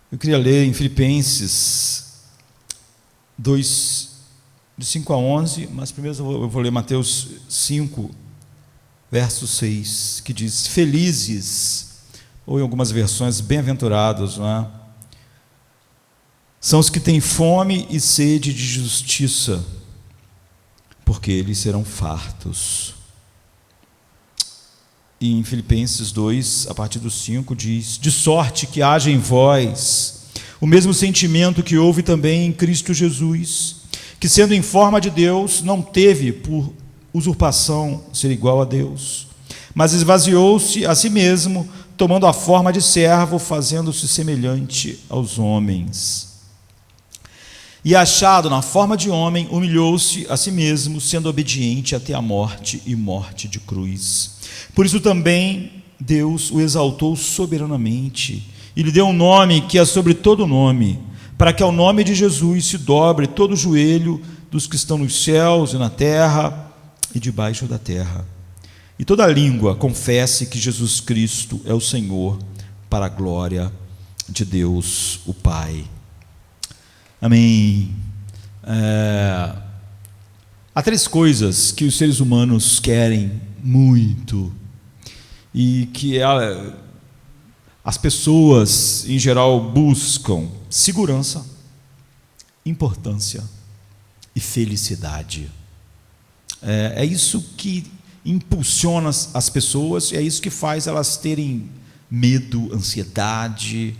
Eu queria ler em Filipenses 2, de 5 a 11, mas primeiro eu vou ler Mateus 5, verso 6, que diz: felizes, ou em algumas versões, bem-aventurados, não é? São os que têm fome e sede de justiça, porque eles serão fartos. E em Filipenses 2, a partir do 5, diz: de sorte que haja em vós o mesmo sentimento que houve também em Cristo Jesus, que sendo em forma de Deus, não teve por usurpação ser igual a Deus, mas esvaziou-se a si mesmo, tomando a forma de servo, fazendo-se semelhante aos homens. E achado na forma de homem, humilhou-se a si mesmo, sendo obediente até a morte e morte de cruz. Por isso também Deus o exaltou soberanamente e lhe deu um nome que é sobre todo nome, para que ao nome de Jesus se dobre todo o joelho dos que estão nos céus e na terra e debaixo da terra, e toda língua confesse que Jesus Cristo é o Senhor, para a glória de Deus o Pai. Amém. Há três coisas que os seres humanos querem muito e que as pessoas em geral buscam: segurança, importância e felicidade. É isso que impulsiona as pessoas, e é isso que faz elas terem medo, ansiedade,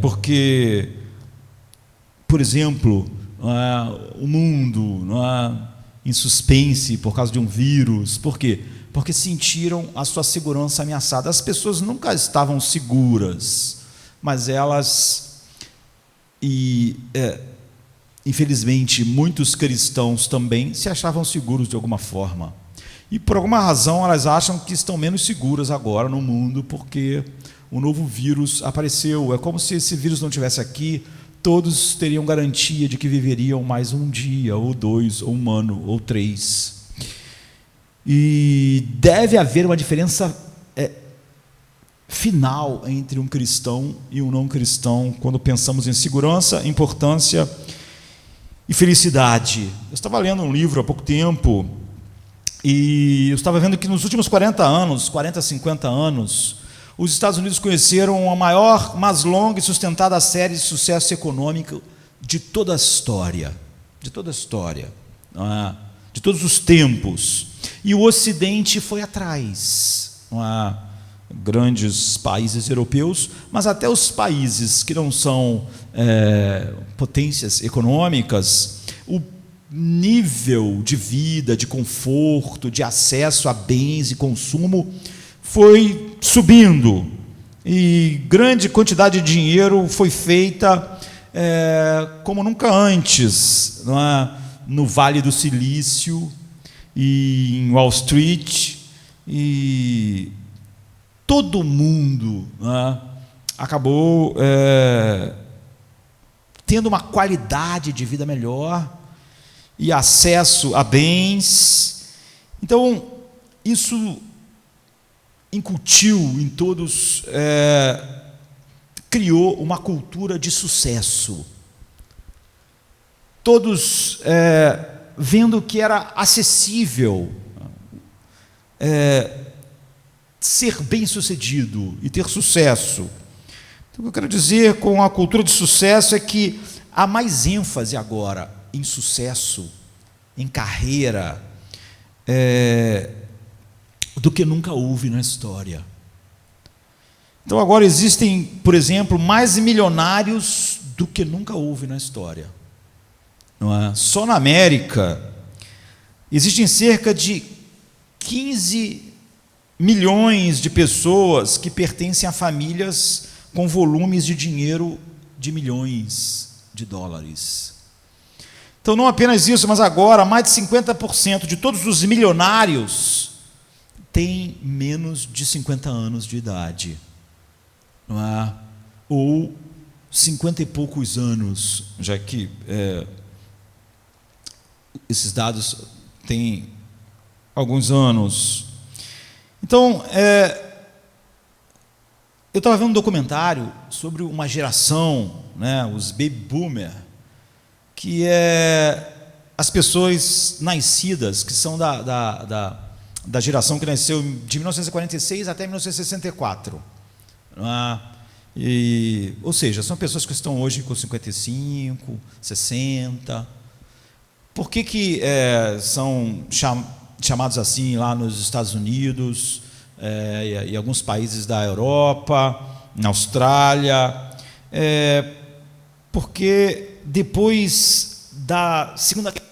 porque, por exemplo, o mundo em suspense por causa de um vírus. Por quê? Porque sentiram a sua segurança ameaçada. As pessoas nunca estavam seguras, mas elas, infelizmente, muitos cristãos também se achavam seguros de alguma forma. E por alguma razão elas acham que estão menos seguras agora no mundo, porque o novo vírus apareceu. É como se esse vírus não estivesse aqui, todos teriam garantia de que viveriam mais um dia, ou 2, ou 1 ano, ou 3. E deve haver uma diferença final entre um cristão e um não cristão quando pensamos em segurança, importância e felicidade. Eu estava lendo um livro há pouco tempo e eu estava vendo que nos últimos 40, 50 anos, os Estados Unidos conheceram a maior, mais longa e sustentada série de sucesso econômico de toda a história, de todos os tempos. E o Ocidente foi atrás. Grandes países europeus, mas até os países que não são potências econômicas, o nível de vida, de conforto, de acesso a bens e consumo foi subindo, e grande quantidade de dinheiro foi feita como nunca antes, no Vale do Silício e em Wall Street, e todo mundo acabou tendo uma qualidade de vida melhor e acesso a bens. Então, isso incutiu em todos, criou uma cultura de sucesso. Todos vendo que era acessível ser bem-sucedido e ter sucesso. Então, o que eu quero dizer com a cultura de sucesso é que há mais ênfase agora em sucesso, em carreira, do que nunca houve na história. Então agora existem, por exemplo, mais milionários do que nunca houve na história. Não é? Só na América existem cerca de 15 milhões de pessoas que pertencem a famílias com volumes de dinheiro de milhões de dólares. Então, não apenas isso, mas agora mais de 50% de todos os milionários têm menos de 50 anos de idade, não é? Ou 50 e poucos anos, já que esses dados têm alguns anos. Então, eu estava vendo um documentário sobre uma geração, né, os baby boomer, que é as pessoas nascidas, que são da geração que nasceu de 1946 até 1964. Ou seja, são pessoas que estão hoje com 55, 60. Por que são chamados assim lá nos Estados Unidos, e alguns países da Europa, na Austrália? Porque depois da Segunda Guerra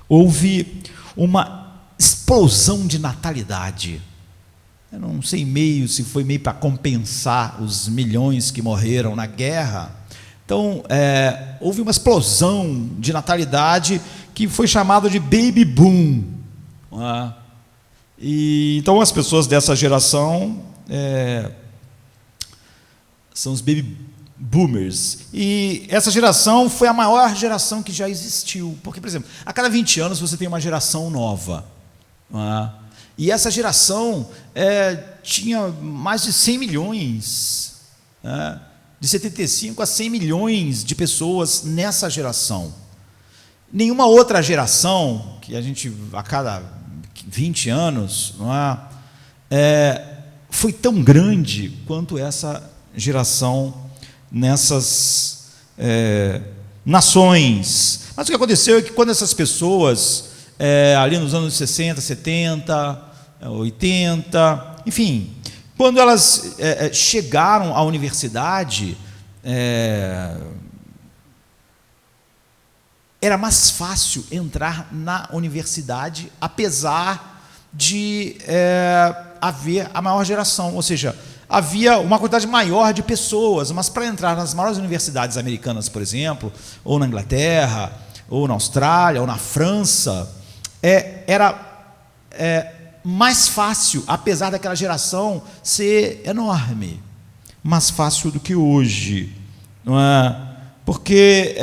houve uma explosão de natalidade. Eu não sei se foi meio para compensar os milhões que morreram na guerra. Então, houve uma explosão de natalidade que foi chamada de baby boom. Então, as pessoas dessa geração são os baby boomers. E essa geração foi a maior geração que já existiu. Porque, por exemplo, a cada 20 anos você tem uma geração nova. E essa geração tinha mais de 100 milhões, de 75 a 100 milhões de pessoas nessa geração. Nenhuma outra geração, que a gente, a cada 20 anos, foi tão grande quanto essa geração nessas nações. Mas o que aconteceu é que quando essas pessoas, ali nos anos 60, 70, 80, enfim, quando elas chegaram à universidade, era mais fácil entrar na universidade, apesar de haver a maior geração, ou seja, havia uma quantidade maior de pessoas, mas para entrar nas maiores universidades americanas, por exemplo, ou na Inglaterra, ou na Austrália, ou na França, era mais fácil, apesar daquela geração ser enorme, mais fácil do que hoje, não é? Porque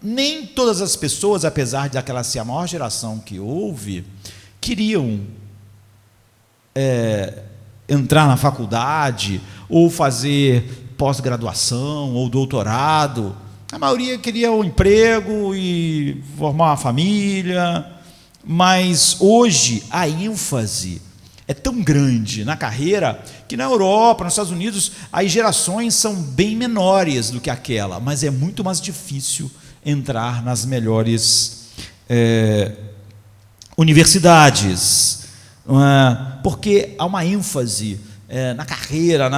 nem todas as pessoas, apesar daquela ser a maior geração que houve, queriam entrar na faculdade, ou fazer pós-graduação, ou doutorado. A maioria queria um emprego e formar uma família. Mas hoje a ênfase é tão grande na carreira que na Europa, nos Estados Unidos, as gerações são bem menores do que aquela, mas é muito mais difícil entrar nas melhores universidades, porque há uma ênfase na carreira,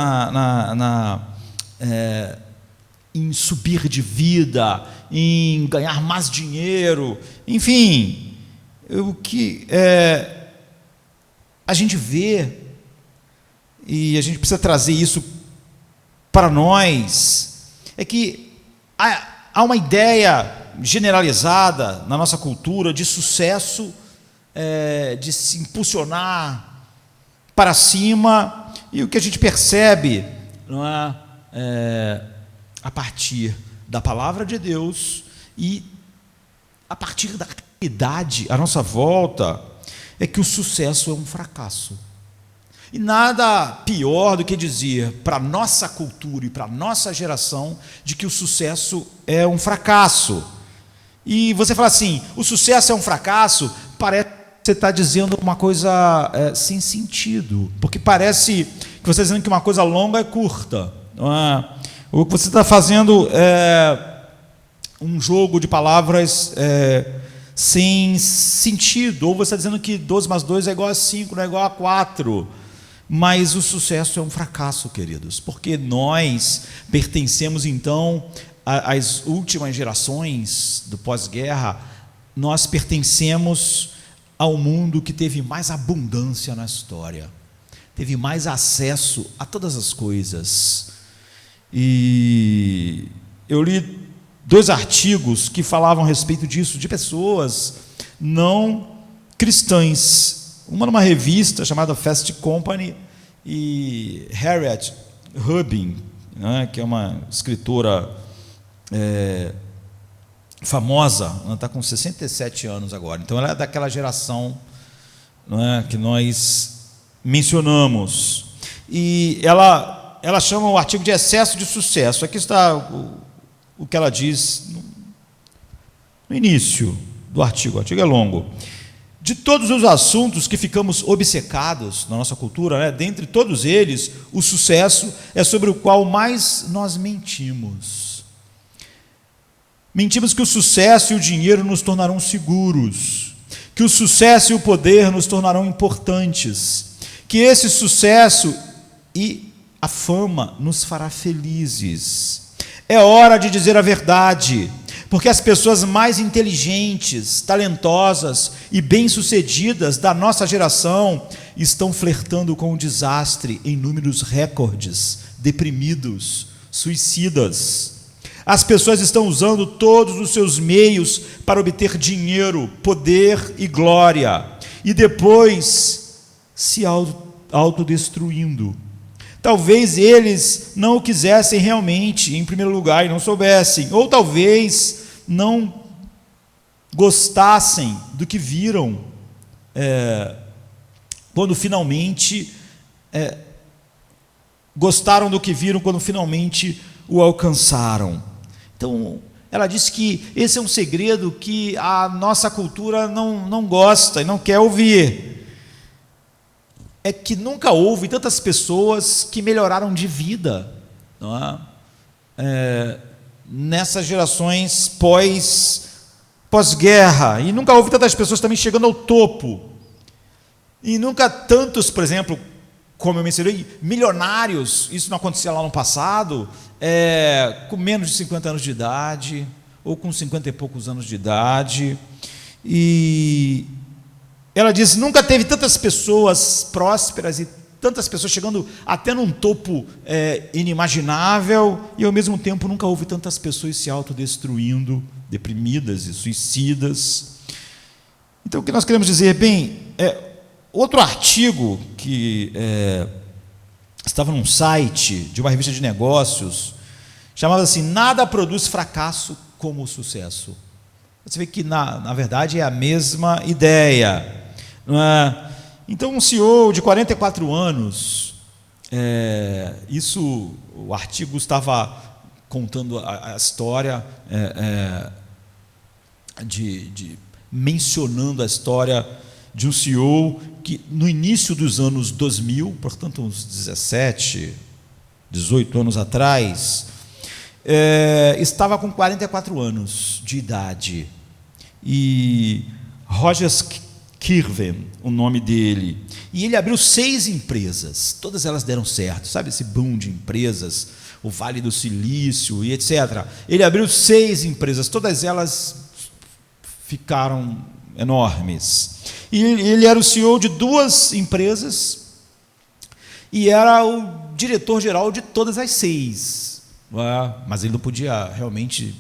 em subir de vida, em ganhar mais dinheiro, enfim. O que a gente vê, e a gente precisa trazer isso para nós, é que há uma ideia generalizada na nossa cultura de sucesso, de se impulsionar para cima, e o que a gente percebe, não é, a partir da palavra de Deus e a partir da realidade à nossa volta, é que o sucesso é um fracasso. E nada pior do que dizer para a nossa cultura e para a nossa geração de que o sucesso é um fracasso. E você fala assim, o sucesso é um fracasso, parece que você está dizendo uma coisa sem sentido, porque parece que você está dizendo que uma coisa longa é curta, não é? Ou que você está fazendo um jogo de palavras sem sentido, ou você está dizendo que 2 mais 2 é igual a 5, não é igual a 4. Mas o sucesso é um fracasso, queridos, porque nós pertencemos então às últimas gerações do pós-guerra, nós pertencemos ao mundo que teve mais abundância na história, teve mais acesso a todas as coisas. E eu li 2 artigos que falavam a respeito disso, de pessoas não cristãs, uma numa revista chamada Fast Company, e Harriet Rubin, né, que é uma escritora famosa, ela está com 67 anos agora, então ela é daquela geração, não é, que nós mencionamos. e ela chama o artigo de excesso de sucesso. Aqui está o que ela diz no início do artigo. O artigo é longo. De todos os assuntos que ficamos obcecados na nossa cultura, né, dentre todos eles, o sucesso é sobre o qual mais nós mentimos. Mentimos que o sucesso e o dinheiro nos tornarão seguros, que o sucesso e o poder nos tornarão importantes, que esse sucesso e a fama nos fará felizes. É hora de dizer a verdade, porque as pessoas mais inteligentes, talentosas e bem-sucedidas da nossa geração estão flertando com o desastre em números recordes, deprimidos, suicidas. As pessoas estão usando todos os seus meios para obter dinheiro, poder e glória, e depois se autodestruindo. Talvez eles não o quisessem realmente, em primeiro lugar, e não soubessem, ou talvez não gostassem do que viram quando finalmente gostaram do que viram quando finalmente o alcançaram. Então, ela diz que esse é um segredo que a nossa cultura não gosta e não quer ouvir. É que nunca houve tantas pessoas que melhoraram de vida, não é? Nessas gerações pós-guerra, e nunca houve tantas pessoas também chegando ao topo, e nunca tantos, por exemplo, como eu mencionei, milionários. Isso não acontecia lá no passado, com menos de 50 anos de idade, ou com 50 e poucos anos de idade. E ela diz: nunca teve tantas pessoas prósperas e tantas pessoas chegando até num topo inimaginável, e ao mesmo tempo nunca houve tantas pessoas se autodestruindo, deprimidas e suicidas. Então, o que nós queremos dizer? Bem, outro artigo que estava num site de uma revista de negócios, chamava assim: nada produz fracasso como o sucesso. Você vê que, na verdade, é a mesma ideia, não é? Então, um CEO de 44 anos, o artigo estava contando a história, mencionando a história de um CEO que, no início dos anos 2000, portanto, uns 17, 18 anos atrás, estava com 44 anos de idade. E Rogers Kirven, o nome dele, e ele abriu 6 empresas, todas elas deram certo, sabe esse boom de empresas, o Vale do Silício e etc. Ele abriu 6 empresas, todas elas ficaram enormes, e ele era o CEO de 2 empresas, e era o diretor-geral de todas as 6, mas ele não podia realmente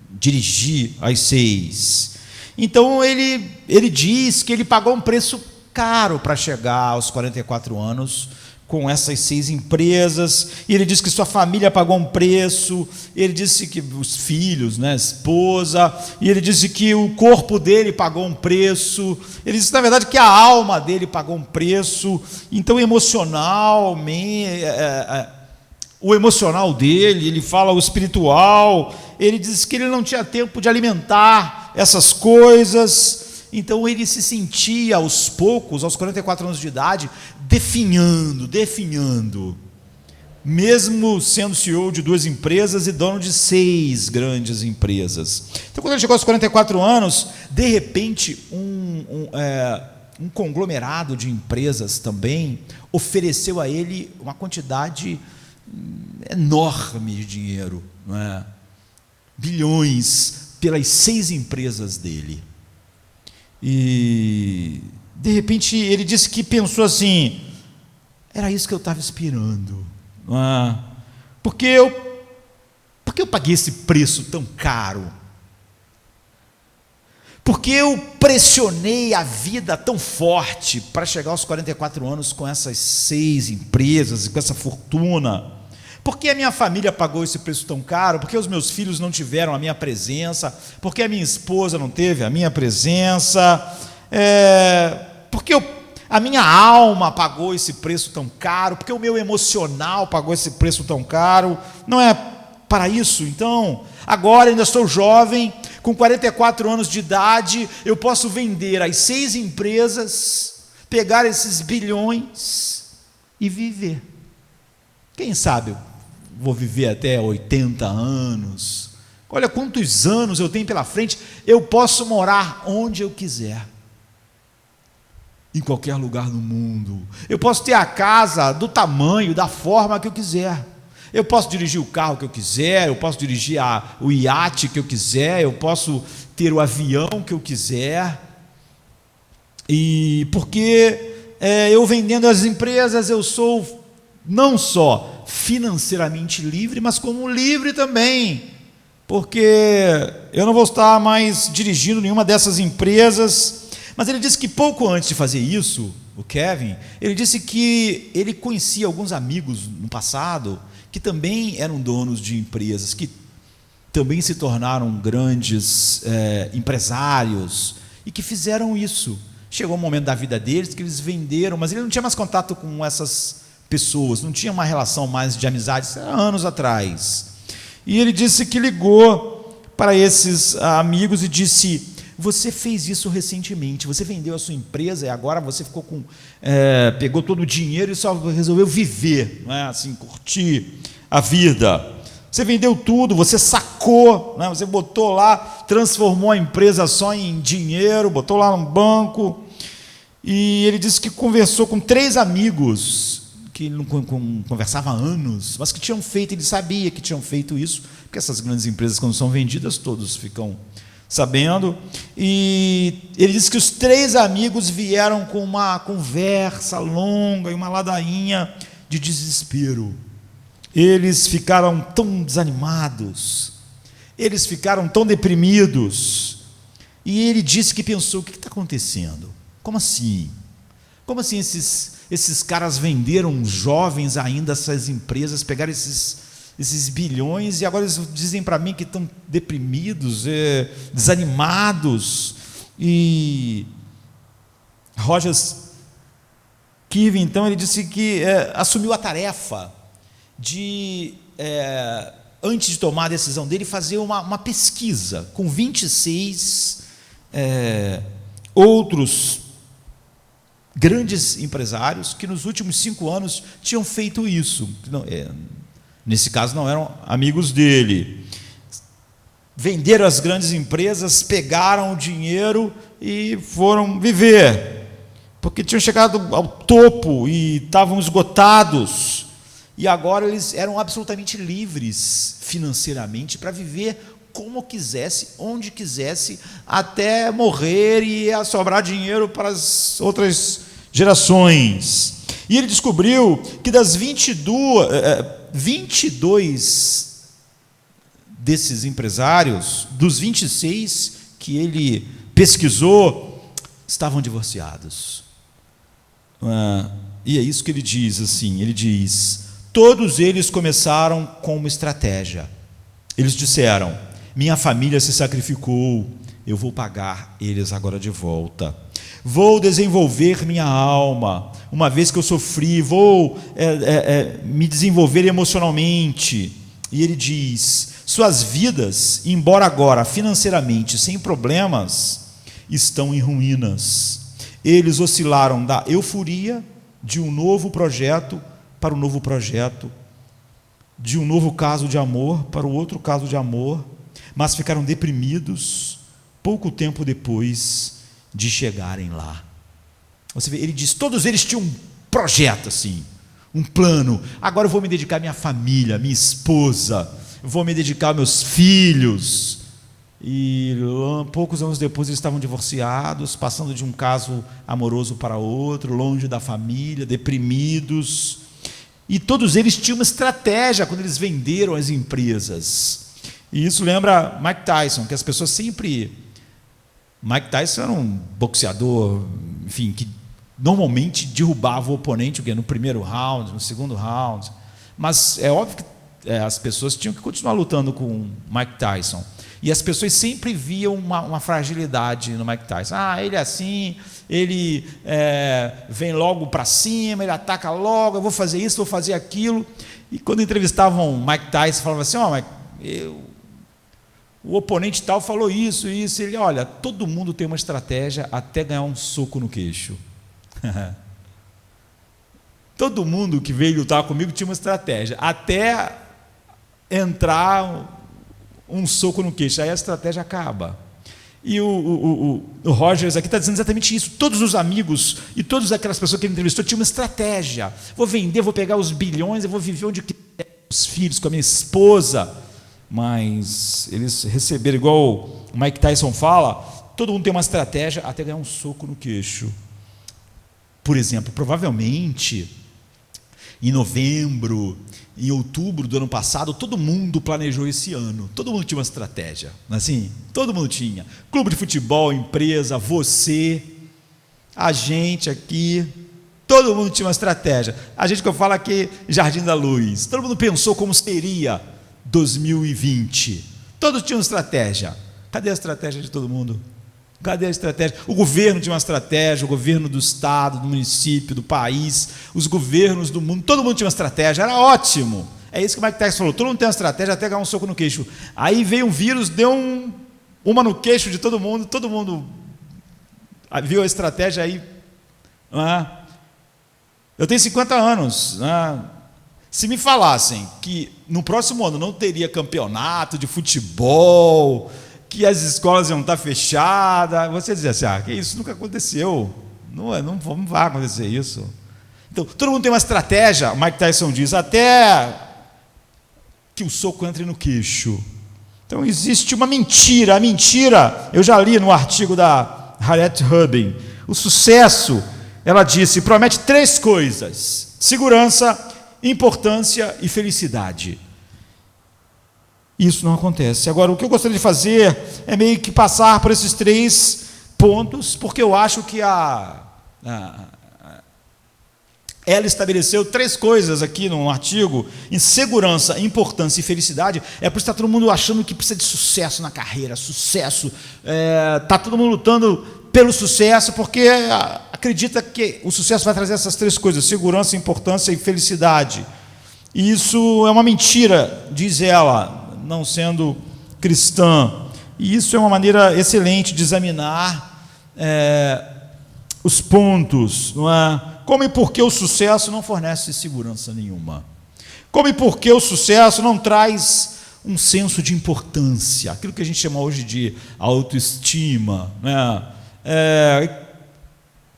dirigir as 6. Então ele diz que ele pagou um preço caro para chegar aos 44 anos com essas 6 empresas, e ele disse que sua família pagou um preço, ele disse que os filhos, né, a esposa, e ele disse que o corpo dele pagou um preço, ele disse, na verdade, que a alma dele pagou um preço. Então, o emocional dele, ele fala o espiritual, ele diz que ele não tinha tempo de alimentar essas coisas. Então ele se sentia aos poucos, aos 44 anos de idade, definhando, mesmo sendo CEO de 2 empresas e dono de 6 grandes empresas. Então, quando ele chegou aos 44 anos, de repente, um conglomerado de empresas também ofereceu a ele uma quantidade enorme de dinheiro, não é? Bilhões pelas 6 empresas dele. E de repente ele disse que pensou assim: era isso que eu estava esperando, não é? Por que eu paguei esse preço tão caro? Por que eu pressionei a vida tão forte para chegar aos 44 anos com essas 6 empresas e com essa fortuna? Por que a minha família pagou esse preço tão caro? Por que os meus filhos não tiveram a minha presença? Por que a minha esposa não teve a minha presença? Por que a minha alma pagou esse preço tão caro, porque o meu emocional pagou esse preço tão caro. Não é para isso? Então, agora ainda estou jovem, com 44 anos de idade, eu posso vender as 6 empresas, pegar esses bilhões e viver. Quem sabe eu vou viver até 80 anos. Olha quantos anos eu tenho pela frente. Eu posso morar onde eu quiser, em qualquer lugar do mundo. Eu posso ter a casa do tamanho, da forma que eu quiser. Eu posso dirigir o carro que eu quiser, eu posso dirigir o iate que eu quiser, eu posso ter o avião que eu quiser. E porque eu vendendo as empresas, eu sou não só financeiramente livre, mas como livre também, porque eu não vou estar mais dirigindo nenhuma dessas empresas. Mas ele disse que pouco antes de fazer isso, o Kevin, ele disse que ele conhecia alguns amigos no passado que também eram donos de empresas, que também se tornaram grandes empresários e que fizeram isso. Chegou um momento da vida deles que eles venderam, mas ele não tinha mais contato com essas pessoas, não tinha uma relação mais de amizade, isso era anos atrás. E ele disse que ligou para esses amigos e disse: você fez isso recentemente, você vendeu a sua empresa e agora você ficou pegou todo o dinheiro e só resolveu viver, não é? Assim, curtir a vida. Você vendeu tudo, você sacou, não é? Você botou lá, transformou a empresa só em dinheiro, botou lá no banco. E ele disse que conversou com 3 amigos que ele não conversava há anos, mas que tinham feito, ele sabia que tinham feito isso, porque essas grandes empresas, quando são vendidas, todos ficam sabendo. E ele disse que os 3 amigos vieram com uma conversa longa e uma ladainha de desespero. Eles ficaram tão desanimados, eles ficaram tão deprimidos. E ele disse que pensou: o que está acontecendo? Como assim? Como assim esses caras venderam jovens ainda essas empresas, pegaram esses bilhões e agora eles dizem para mim que estão deprimidos, desanimados? E Rogers Kive, então, ele disse que assumiu a tarefa de, antes de tomar a decisão dele, fazer uma pesquisa com 26 outros grandes empresários que nos últimos 5 anos tinham feito isso. Nesse caso não eram amigos dele. Venderam as grandes empresas, pegaram o dinheiro e foram viver, porque tinham chegado ao topo e estavam esgotados, e agora eles eram absolutamente livres financeiramente para viver como quisesse, onde quisesse, até morrer e sobrar dinheiro para as outras gerações. E ele descobriu que das 22 desses empresários, dos 26 que ele pesquisou, estavam divorciados. E é isso que ele diz, assim, ele diz: todos eles começaram com uma estratégia. Eles disseram: minha família se sacrificou, eu vou pagar eles agora de volta. Vou desenvolver minha alma, uma vez que eu sofri, vou me desenvolver emocionalmente. E ele diz: suas vidas, embora agora financeiramente sem problemas, estão em ruínas. Eles oscilaram da euforia de um novo projeto para um novo projeto, de um novo caso de amor para o outro caso de amor, mas ficaram deprimidos pouco tempo depois de chegarem lá. Você vê, ele diz: todos eles tinham um projeto assim, um plano. Agora eu vou me dedicar à minha família, à minha esposa, eu vou me dedicar aos meus filhos. E poucos anos depois eles estavam divorciados, passando de um caso amoroso para outro, longe da família, deprimidos. E todos eles tinham uma estratégia quando eles venderam as empresas. E isso lembra Mike Tyson, que as pessoas sempre... Mike Tyson era um boxeador, enfim, que normalmente derrubava o oponente no primeiro round, no segundo round. Mas é óbvio que as pessoas tinham que continuar lutando com Mike Tyson. E as pessoas sempre viam uma fragilidade no Mike Tyson. Ele é assim, ele vem logo para cima, ele ataca logo, eu vou fazer isso, vou fazer aquilo. E quando entrevistavam Mike Tyson, falavam assim, o oponente tal falou isso, isso. Ele, olha, todo mundo tem uma estratégia até ganhar um soco no queixo. Todo mundo que veio lutar comigo tinha uma estratégia, até entrar um soco no queixo, aí a estratégia acaba. E o Rogers aqui está dizendo exatamente isso. Todos os amigos e todas aquelas pessoas que ele entrevistou tinham uma estratégia. Vou vender, vou pegar os bilhões, eu vou viver onde quiser, com os filhos, com a minha esposa. Mas eles receberam, igual o Mike Tyson fala, todo mundo tem uma estratégia até ganhar um soco no queixo. Por exemplo, provavelmente em novembro, em outubro do ano passado, todo mundo planejou esse ano, todo mundo tinha uma estratégia, assim, todo mundo tinha, clube de futebol, empresa, você, a gente aqui, todo mundo tinha uma estratégia. A gente que eu falo aqui, Jardim da Luz, todo mundo pensou como seria 2020, todos tinham estratégia. Cadê a estratégia de todo mundo? Cadê a estratégia? O governo tinha uma estratégia, o governo do estado, do município, do país, os governos do mundo, todo mundo tinha uma estratégia, era ótimo. É isso que o Mike Tyson falou, todo mundo tem uma estratégia até ganhar um soco no queixo. Aí veio um vírus, deu uma no queixo de todo mundo viu a estratégia aí. Eu tenho 50 anos. Se me falassem que no próximo ano não teria campeonato de futebol, que as escolas iam estar fechadas, você dizia assim, que isso nunca aconteceu, não vai acontecer isso. Então, todo mundo tem uma estratégia, Mike Tyson diz, até que o soco entre no queixo. Então, existe uma mentira, a mentira, eu já li no artigo da Harriet Rubin, o sucesso, ela disse, promete 3 coisas, segurança, importância e felicidade. Isso não acontece. Agora, o que eu gostaria de fazer é meio que passar por esses 3 pontos, porque eu acho que ela estabeleceu 3 coisas aqui no artigo, em segurança, importância e felicidade. É por isso que está todo mundo achando que precisa de sucesso na carreira, sucesso, está todo mundo lutando pelo sucesso, porque acredita que o sucesso vai trazer essas 3 coisas, segurança, importância e felicidade. E isso é uma mentira, diz ela, não sendo cristã. E isso é uma maneira excelente de examinar os pontos, não é? Como e por que o sucesso não fornece segurança nenhuma? Como e por que o sucesso não traz um senso de importância? Aquilo que a gente chama hoje de autoestima, né?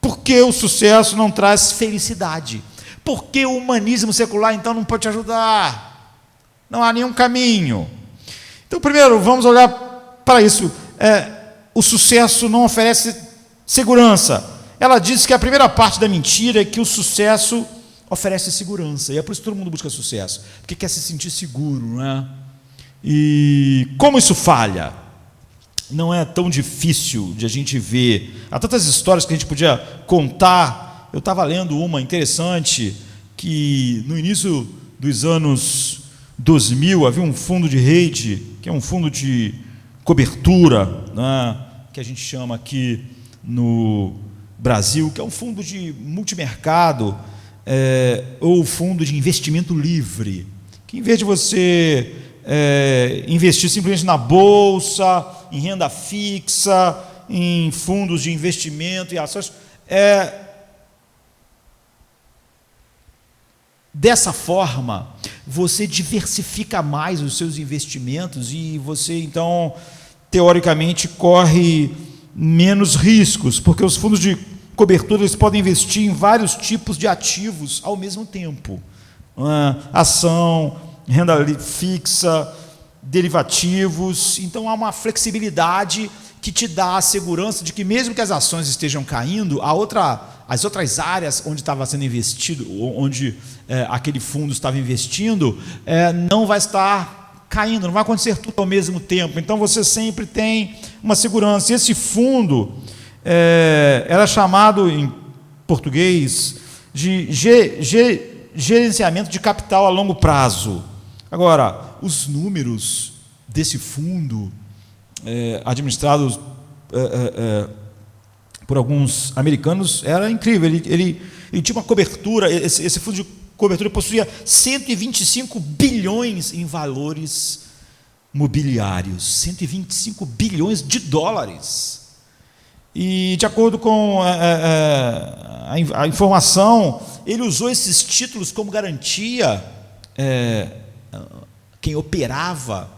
Por que o sucesso não traz felicidade? Por que o humanismo secular, então, não pode te ajudar? Não há nenhum caminho. Então, primeiro, vamos olhar para isso. O sucesso não oferece segurança. Ela disse que a primeira parte da mentira é que o sucesso oferece segurança. E é por isso que todo mundo busca sucesso, porque quer se sentir seguro, não é? E como isso falha? Não é tão difícil de a gente ver. Há tantas histórias que a gente podia contar. Eu estava lendo uma interessante, que no início dos anos 2000 havia um fundo de rede, que é um fundo de cobertura, né, que a gente chama aqui no Brasil, que é um fundo de multimercado, ou fundo de investimento livre, que em vez de você investir simplesmente na bolsa, em renda fixa, em fundos de investimento e ações, dessa forma, você diversifica mais os seus investimentos e você, então, teoricamente, corre menos riscos, porque os fundos de cobertura eles podem investir em vários tipos de ativos ao mesmo tempo. Ação, renda fixa, derivativos. Então, há uma flexibilidade que te dá a segurança de que, mesmo que as ações estejam caindo, as outras áreas onde estava sendo investido, onde aquele fundo estava investindo, não vai estar caindo, não vai acontecer tudo ao mesmo tempo. Então, você sempre tem uma segurança. E esse fundo era chamado, em português, de gerenciamento de capital a longo prazo. Agora, os números desse fundo, administrado por alguns americanos, era incrível. Ele tinha uma cobertura, esse fundo de cobertura possuía 125 bilhões em valores mobiliários, 125 bilhões de dólares. E, de acordo com a informação, ele usou esses títulos como garantia, quem operava,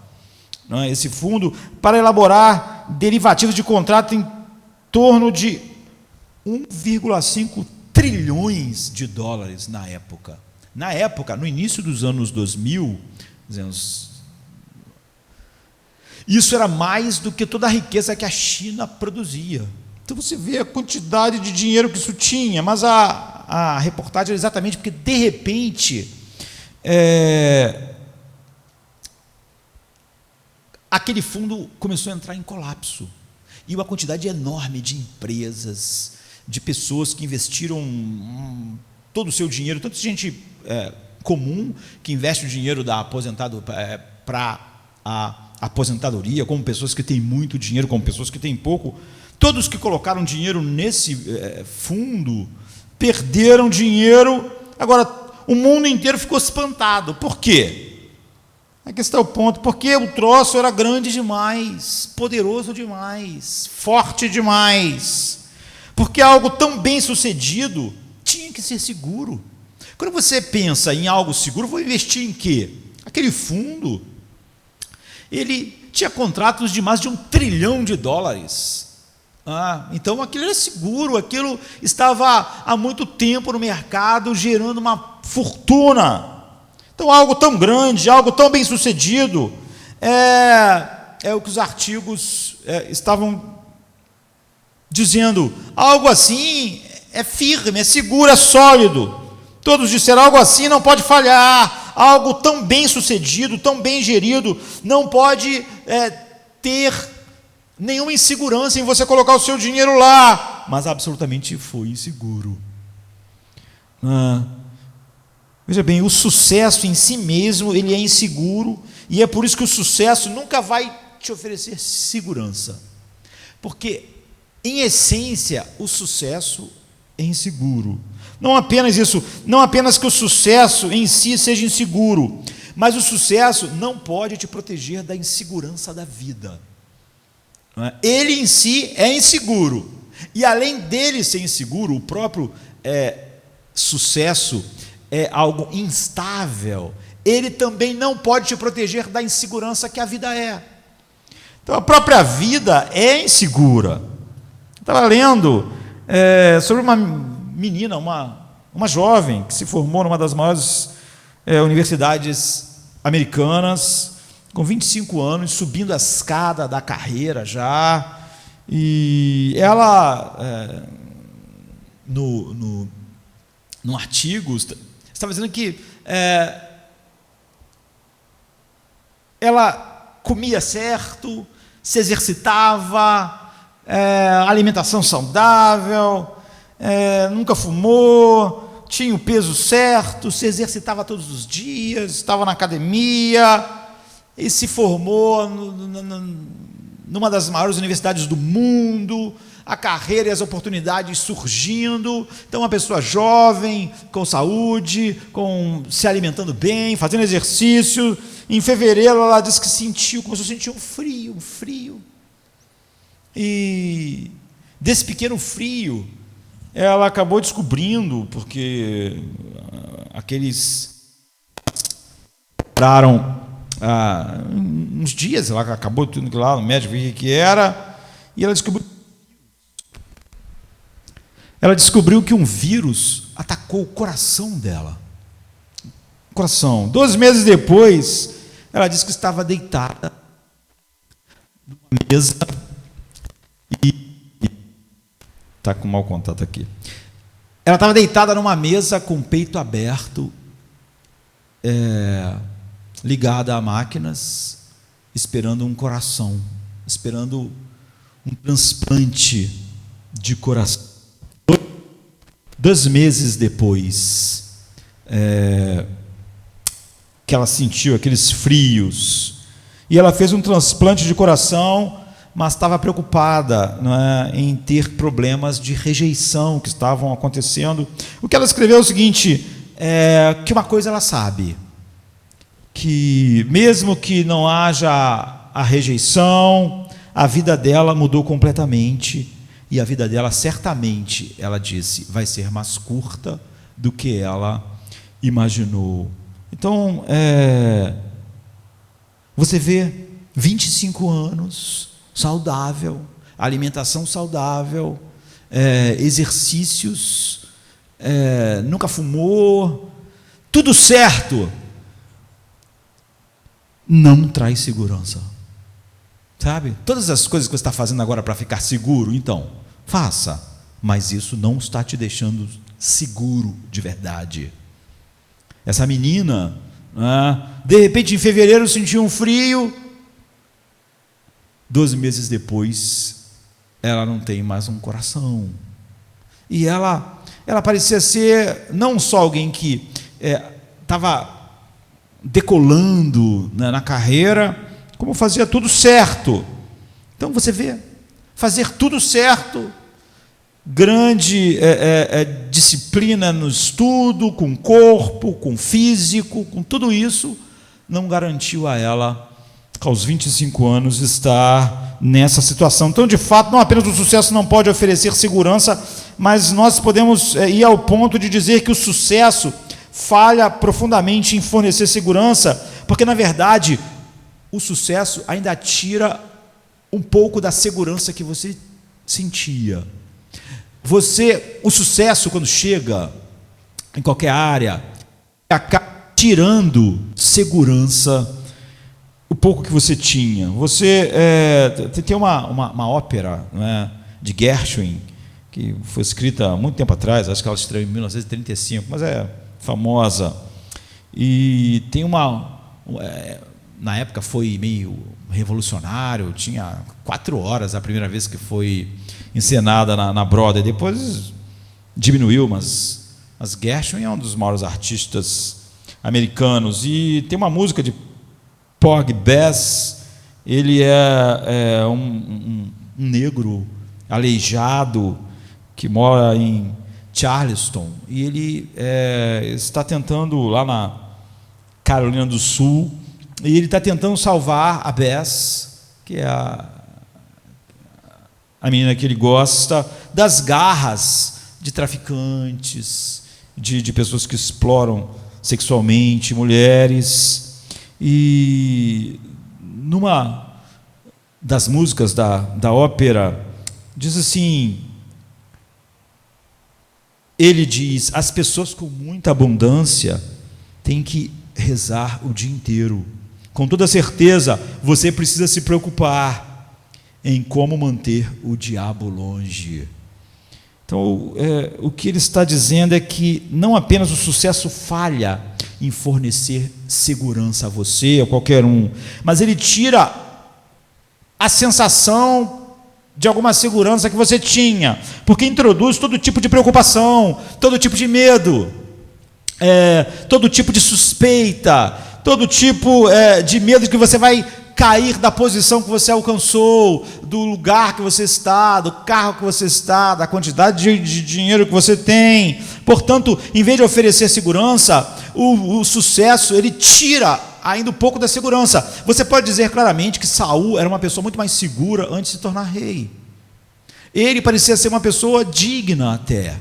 não é, esse fundo, para elaborar derivativos de contrato em torno de 1,5 trilhões de dólares na época. Na época, no início dos anos 2000, isso era mais do que toda a riqueza que a China produzia. Então você vê a quantidade de dinheiro que isso tinha, mas a reportagem era exatamente porque, de repente, aquele fundo começou a entrar em colapso. E uma quantidade enorme de empresas, de pessoas que investiram todo o seu dinheiro, tanto gente comum, que investe o dinheiro da aposentado para a aposentadoria, como pessoas que têm muito dinheiro, como pessoas que têm pouco. Todos que colocaram dinheiro nesse fundo perderam dinheiro. Agora, o mundo inteiro ficou espantado. Por quê? Aqui está o ponto. Porque o troço era grande demais, poderoso demais, forte demais. Porque algo tão bem sucedido tinha que ser seguro. Quando você pensa em algo seguro, vou investir em quê? Aquele fundo, ele tinha contratos de mais de $1 trilhão. Então aquilo era seguro, aquilo estava há muito tempo no mercado, gerando uma fortuna. Então algo tão grande, algo tão bem sucedido, é o que os artigos estavam dizendo. Algo assim é firme, é seguro, é sólido. Todos disseram, algo assim não pode falhar, algo tão bem sucedido, tão bem gerido, não pode ter nenhuma insegurança em você colocar o seu dinheiro lá. Mas absolutamente foi inseguro. Veja bem, o sucesso em si mesmo, ele é inseguro, e é por isso que o sucesso nunca vai te oferecer segurança. Porque, em essência, o sucesso é inseguro. Não apenas isso, não apenas que o sucesso em si seja inseguro, mas o sucesso não pode te proteger da insegurança da vida. Ele em si é inseguro, e além dele ser inseguro, o próprio sucesso é algo instável. Ele também não pode te proteger da insegurança que a vida é. Então a própria vida é insegura. Estava lendo sobre uma menina, uma jovem que se formou numa das maiores universidades americanas, com 25 anos, subindo a escada da carreira já, e ela, no artigo, estava dizendo que ela comia certo, se exercitava, alimentação saudável, nunca fumou, tinha o peso certo, se exercitava todos os dias, estava na academia e se formou numa das maiores universidades do mundo, a carreira e as oportunidades surgindo. Então, uma pessoa jovem, com saúde, se alimentando bem, fazendo exercício. Em fevereiro, ela disse que começou a sentir um frio. E desse pequeno frio, ela acabou descobrindo, porque aqueles pararam uns dias, ela acabou tudo lá no médico, viu o que era, e ela descobriu que um vírus atacou o coração dela. 12 meses depois, ela disse que estava deitada numa mesa está com mau contato aqui. Ela estava deitada numa mesa com o peito aberto, ligada a máquinas, esperando um coração, esperando um transplante de coração. 2 meses depois, que ela sentiu, aqueles frios. E ela fez um transplante de coração, mas estava preocupada, não é, em ter problemas de rejeição que estavam acontecendo. O que ela escreveu é o seguinte, que uma coisa ela sabe, que mesmo que não haja a rejeição, a vida dela mudou completamente, e a vida dela certamente, ela disse, vai ser mais curta do que ela imaginou. Então, você vê 25 anos, saudável, alimentação saudável, exercícios, nunca fumou, tudo certo, não traz segurança, sabe? Todas as coisas que você está fazendo agora para ficar seguro, então, faça, mas isso não está te deixando seguro de verdade. Essa menina, de repente em fevereiro sentiu um frio, 12 meses depois, ela não tem mais um coração. E ela parecia ser não só alguém que estava decolando, né, na carreira, como fazia tudo certo. Então você vê, fazer tudo certo, grande disciplina no estudo, com corpo, com físico, com tudo isso, não garantiu a ela, aos 25 anos, estar nessa situação. Então, de fato, não apenas o sucesso não pode oferecer segurança, mas nós podemos ir ao ponto de dizer que o sucesso falha profundamente em fornecer segurança, porque, na verdade, o sucesso ainda tira um pouco da segurança que você sentia. O sucesso, quando chega em qualquer área, acaba tirando segurança, o pouco que você tinha. Você tem uma ópera, né, de Gershwin, que foi escrita há muito tempo atrás, acho que ela estreou em 1935, mas é famosa. E tem na época foi meio revolucionário, tinha 4 horas a primeira vez que foi encenada na Broadway, depois diminuiu, mas Gershwin é um dos maiores artistas americanos, e tem uma música de Porgy Bess. Ele é um negro aleijado que mora em Charleston, e ele está tentando, lá na Carolina do Sul, e ele está tentando salvar a Bess, que é a menina que ele gosta, das garras de traficantes, de pessoas que exploram sexualmente mulheres. E numa das músicas da ópera, diz assim, ele diz, as pessoas com muita abundância têm que rezar o dia inteiro. Com toda certeza, você precisa se preocupar em como manter o diabo longe. Então, o que ele está dizendo é que não apenas o sucesso falha em fornecer segurança a você, a qualquer um, mas ele tira a sensação de alguma segurança que você tinha, porque introduz todo tipo de preocupação, todo tipo de medo, todo tipo de suspeita, todo tipo de medo de que você vai cair da posição que você alcançou, do lugar que você está, do carro que você está, da quantidade de dinheiro que você tem. Portanto, em vez de oferecer segurança, o sucesso, ele tira ainda um pouco da segurança. Você pode dizer claramente que Saul era uma pessoa muito mais segura antes de se tornar rei. Ele parecia ser uma pessoa digna até.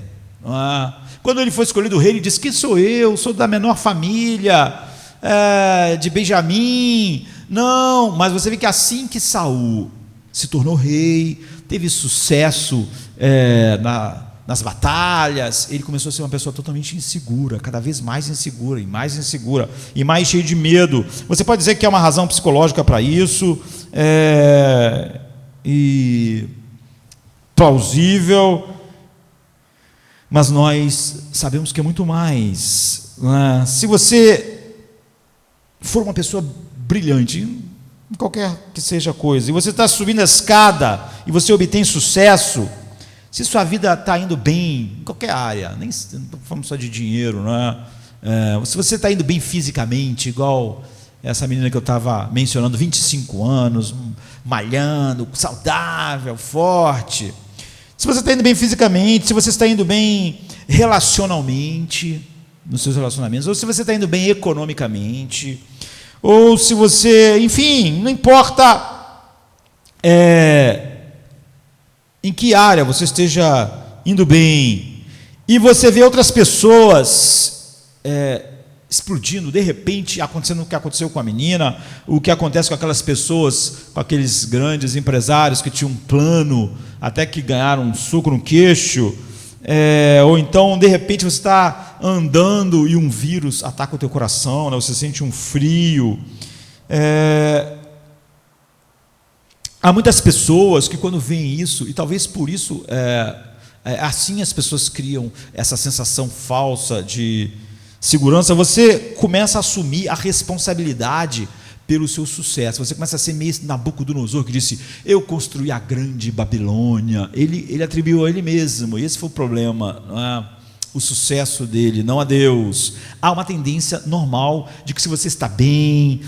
Quando ele foi escolhido rei, ele disse, quem sou eu? Sou da menor família, de Benjamim. Não, mas você vê que assim que Saul se tornou rei, teve sucesso nas batalhas, ele começou a ser uma pessoa totalmente insegura, cada vez mais insegura, e mais cheio de medo. Você pode dizer que é uma razão psicológica para isso, e plausível, mas nós sabemos que é muito mais. Se você for uma pessoa brilhante, em qualquer que seja a coisa, e você está subindo a escada, e você obtém sucesso, se sua vida está indo bem, em qualquer área, nem estou falando só de dinheiro, Se você está indo bem fisicamente, igual essa menina que eu estava mencionando, 25 anos, malhando, saudável, forte. Se você está indo bem fisicamente, se você está indo bem relacionalmente, nos seus relacionamentos, ou se você está indo bem economicamente, ou se você, enfim, não importa em que área você esteja indo bem, e você vê outras pessoas explodindo, de repente, acontecendo o que aconteceu com a menina, o que acontece com aquelas pessoas, com aqueles grandes empresários que tinham um plano, até que ganharam um soco no queixo, ou então, de repente, você está andando e um vírus ataca o teu coração, né? Você sente um frio. Há muitas pessoas que, quando veem isso, e talvez por isso, assim as pessoas criam essa sensação falsa de segurança, você começa a assumir a responsabilidade pelo seu sucesso. Você começa a ser meio Nabucodonosor, que disse: eu construí a grande Babilônia. Ele atribuiu a ele mesmo, e esse foi o problema, não é? O sucesso dele, não a Deus. Há uma tendência normal de que, se você está bem,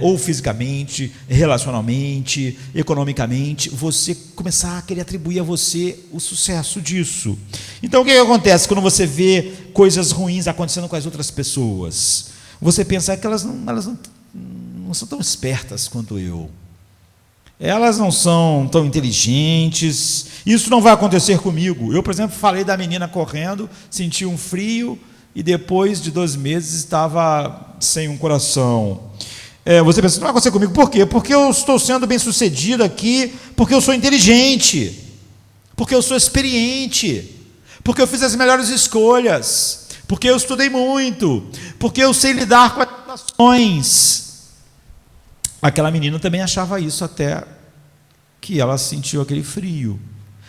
ou fisicamente, relacionalmente, economicamente, você começar a querer atribuir a você o sucesso disso. Então, o que acontece quando você vê coisas ruins acontecendo com as outras pessoas? Você pensa que elas não são tão espertas quanto eu. Elas não são tão inteligentes. Isso não vai acontecer comigo. Eu, por exemplo, falei da menina correndo, senti um frio e depois de 2 meses estava sem um coração. Você pensa: não vai acontecer comigo. Por quê? Porque eu estou sendo bem sucedido aqui, porque eu sou inteligente, porque eu sou experiente, porque eu fiz as melhores escolhas, porque eu estudei muito, porque eu sei lidar com as situações. Aquela menina também achava isso, até que ela sentiu aquele frio.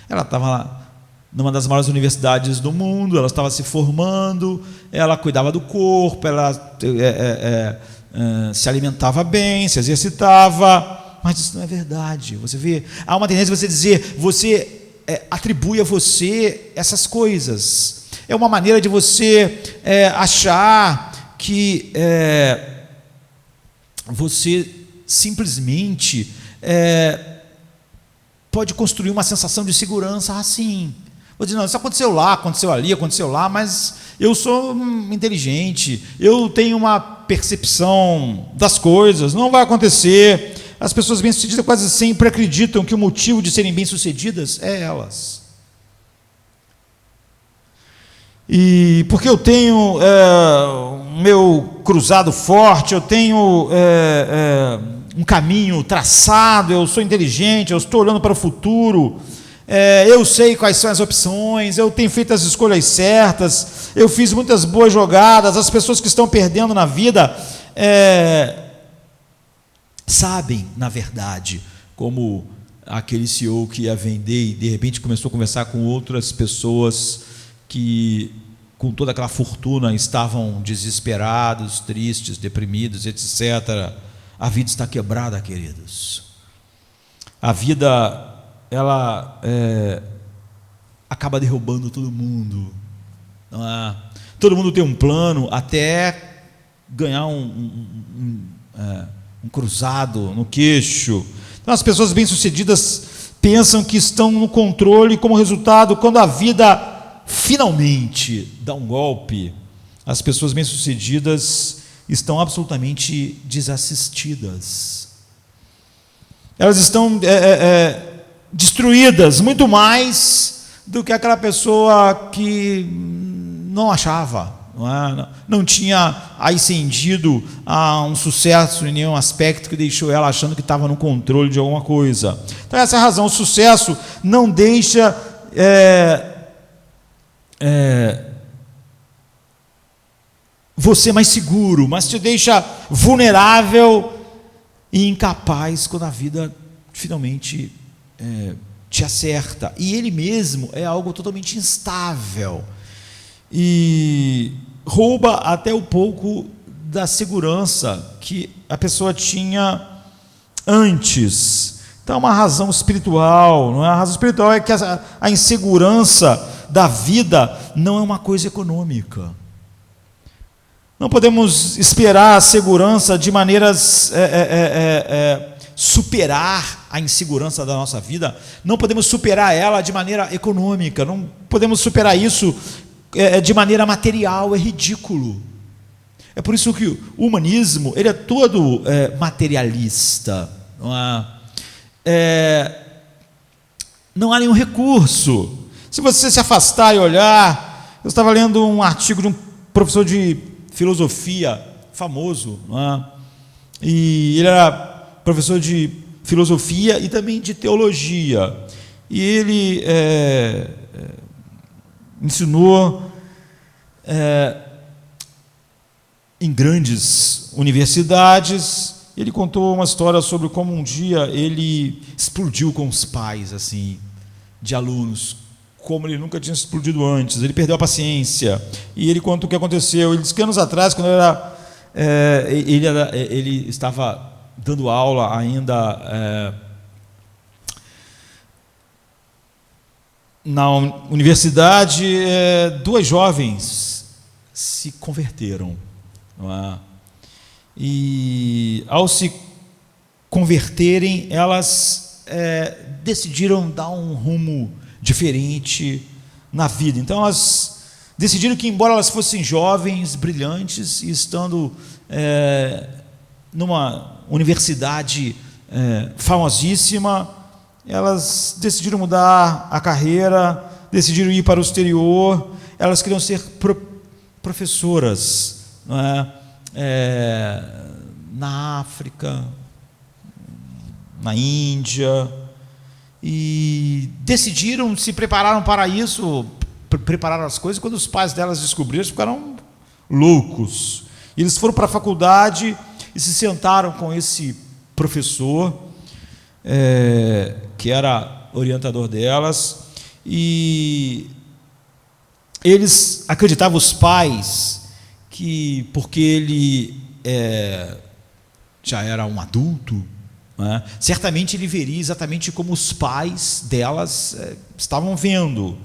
Ela estava lá numa das maiores universidades do mundo, ela estava se formando, ela cuidava do corpo, ela se alimentava bem, se exercitava, mas isso não é verdade. Você vê, há uma tendência de você dizer, você atribui a você essas coisas. É uma maneira de você achar que você simplesmente pode construir uma sensação de segurança assim. Vou dizer: não, isso aconteceu lá, aconteceu ali, aconteceu lá, mas eu sou inteligente, eu tenho uma percepção das coisas, não vai acontecer. As pessoas bem-sucedidas quase sempre acreditam que o motivo de serem bem-sucedidas é elas. E porque eu tenho meu cruzado forte, eu tenho um caminho traçado, eu sou inteligente, eu estou olhando para o futuro, eu sei quais são as opções, eu tenho feito as escolhas certas, eu fiz muitas boas jogadas. As pessoas que estão perdendo na vida sabem, na verdade, como aquele CEO que ia vender e de repente começou a conversar com outras pessoas que, com toda aquela fortuna, estavam desesperados, tristes, deprimidos, etc. A vida está quebrada, queridos. A vida, ela acaba derrubando todo mundo. Não é? Todo mundo tem um plano até ganhar um cruzado no queixo. Então, as pessoas bem-sucedidas pensam que estão no controle. Como resultado, quando a vida finalmente dá um golpe, as pessoas bem-sucedidas estão absolutamente desassistidas. Elas estão destruídas, muito mais do que aquela pessoa que não achava, não tinha ascendido a um sucesso em nenhum aspecto, que deixou ela achando que estava no controle de alguma coisa. Então, essa é a razão. O sucesso não deixa você mais seguro, mas te deixa vulnerável e incapaz quando a vida finalmente te acerta. E ele mesmo é algo totalmente instável e rouba até um pouco da segurança que a pessoa tinha antes. Então, é uma razão espiritual, não é? A razão espiritual é que a insegurança da vida não é uma coisa econômica. Não podemos esperar a segurança de maneiras superar a insegurança da nossa vida. Não podemos superar ela de maneira econômica. Não podemos superar isso de maneira material. É ridículo. É por isso que o humanismo ele é todo materialista. Não há nenhum recurso. Se você se afastar e olhar, eu estava lendo um artigo de um professor de filosofia famoso, e ele era professor de filosofia e também de teologia, e ele ensinou em grandes universidades. Ele contou uma história sobre como um dia ele explodiu com os pais assim, de alunos, como ele nunca tinha explodido antes. Ele perdeu a paciência, e ele conta o que aconteceu. Ele disse que anos atrás, quando ele estava dando aula ainda na universidade, duas jovens se converteram, e ao se converterem, elas decidiram dar um rumo diferente na vida. Então elas decidiram que, embora elas fossem jovens, brilhantes, e estando numa universidade famosíssima, elas decidiram mudar a carreira, decidiram ir para o exterior. Elas queriam ser professoras, não é? Na África, na Índia, e decidiram, se prepararam para isso, prepararam as coisas. Quando os pais delas descobriram, eles ficaram loucos. Eles foram para a faculdade e se sentaram com esse professor, que era orientador delas, e eles acreditavam, os pais, que porque ele já era um adulto, né, certamente ele veria exatamente como os pais delas estavam vendo.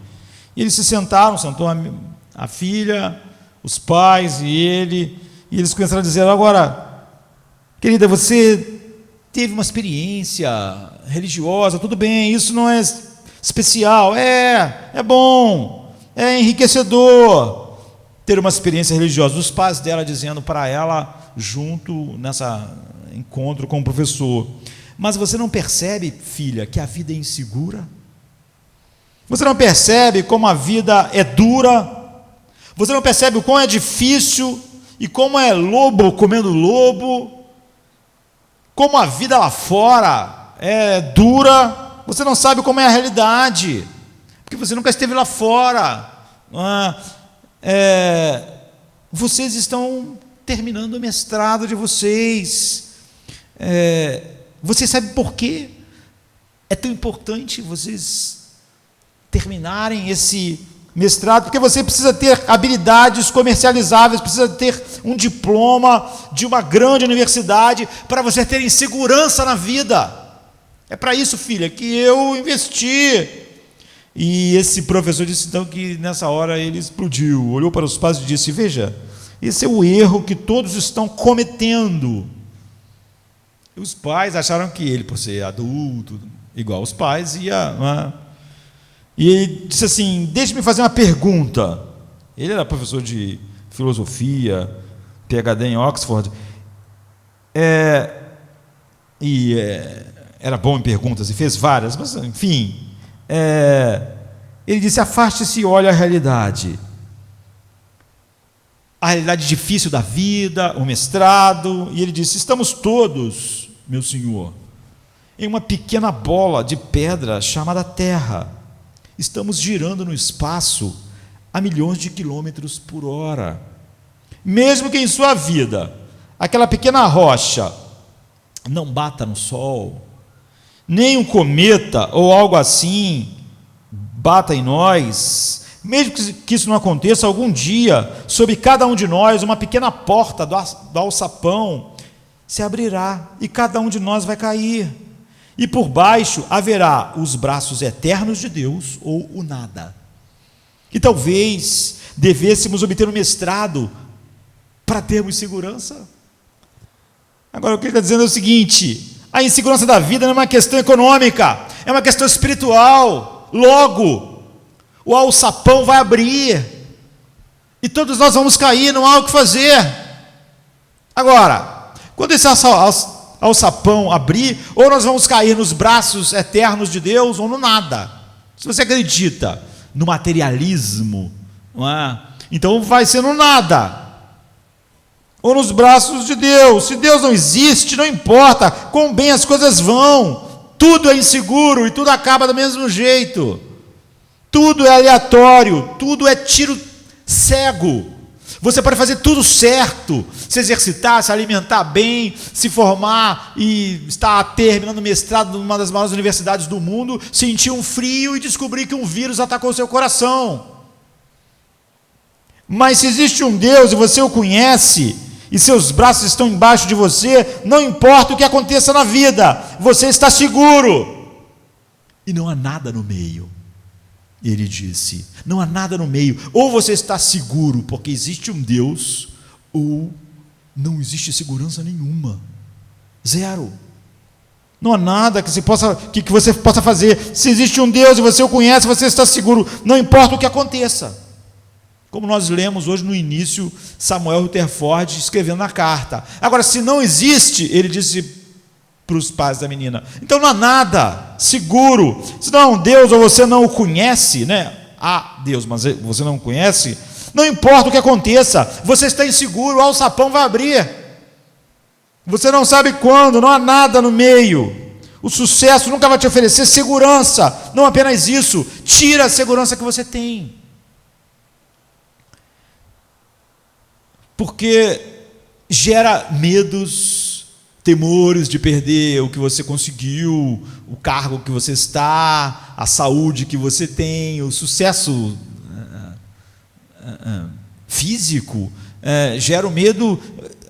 E eles se sentaram, sentou a filha, os pais e ele, e eles começaram a dizer: agora, querida, você teve uma experiência religiosa, tudo bem, isso não é especial, é bom, é enriquecedor ter uma experiência religiosa. Os pais dela dizendo para ela, junto nessa encontro com o professor: mas você não percebe, filha, que a vida é insegura? Você não percebe como a vida é dura? Você não percebe o quão é difícil e como é lobo comendo lobo? Como a vida lá fora é dura? Você não sabe como é a realidade, porque você nunca esteve lá fora. Vocês estão terminando o mestrado de vocês. Vocês sabem por quê é tão importante vocês terminarem esse mestrado? Porque você precisa ter habilidades comercializáveis, precisa ter um diploma de uma grande universidade para você ter segurança na vida. É para isso, filha, que eu investi. E esse professor disse então que nessa hora ele explodiu, olhou para os pais e disse: veja, esse é o erro que todos estão cometendo. E os pais acharam que ele, por ser adulto, igual os pais, ia... E ele disse assim: deixe-me fazer uma pergunta. Ele era professor de filosofia, PhD em Oxford, era bom em perguntas e fez várias, mas enfim, ele disse: afaste-se e olhe a realidade difícil da vida, o mestrado. E ele disse: estamos todos, meu senhor, em uma pequena bola de pedra chamada Terra. Estamos girando no espaço a milhões de quilômetros por hora. Mesmo que em sua vida aquela pequena rocha não bata no Sol, nem um cometa ou algo assim bata em nós, mesmo que isso não aconteça, algum dia, sobre cada um de nós, uma pequena porta do alçapão se abrirá e cada um de nós vai cair. E por baixo haverá os braços eternos de Deus ou o nada. E talvez devêssemos obter um mestrado para termos segurança. Agora, o que ele está dizendo é o seguinte: a insegurança da vida não é uma questão econômica, é uma questão espiritual. Logo, o alçapão vai abrir, e todos nós vamos cair, não há o que fazer. Agora, quando esse alçapão abrir, ou nós vamos cair nos braços eternos de Deus, ou no nada. Se você acredita no materialismo, não é? Então vai ser no nada, ou nos braços de Deus. Se Deus não existe, não importa quão bem as coisas vão, tudo é inseguro e tudo acaba do mesmo jeito, tudo é aleatório, tudo é tiro cego. Você pode fazer tudo certo, se exercitar, se alimentar bem, se formar e estar terminando mestrado numa das maiores universidades do mundo, sentir um frio e descobrir que um vírus atacou o seu coração. Mas se existe um Deus e você o conhece, e seus braços estão embaixo de você, não importa o que aconteça na vida, você está seguro. E não há nada no meio. Ele disse, não há nada no meio. Ou você está seguro porque existe um Deus, ou não existe segurança nenhuma. Zero. Não há nada que você possa fazer. Se existe um Deus e você o conhece, você está seguro, não importa o que aconteça. Como nós lemos hoje no início, Samuel Rutherford escrevendo na carta. Agora, se não existe, ele disse para os pais da menina, então não há nada seguro. Se não há um Deus ou você não o conhece, né? Há Deus, mas você não o conhece, não importa o que aconteça, você está inseguro, o alçapão vai abrir. Você não sabe quando, não há nada no meio. O sucesso nunca vai te oferecer segurança. Não apenas isso, tira a segurança que você tem. Porque gera medos, temores de perder o que você conseguiu, o cargo que você está, a saúde que você tem, o sucesso físico, gera o medo,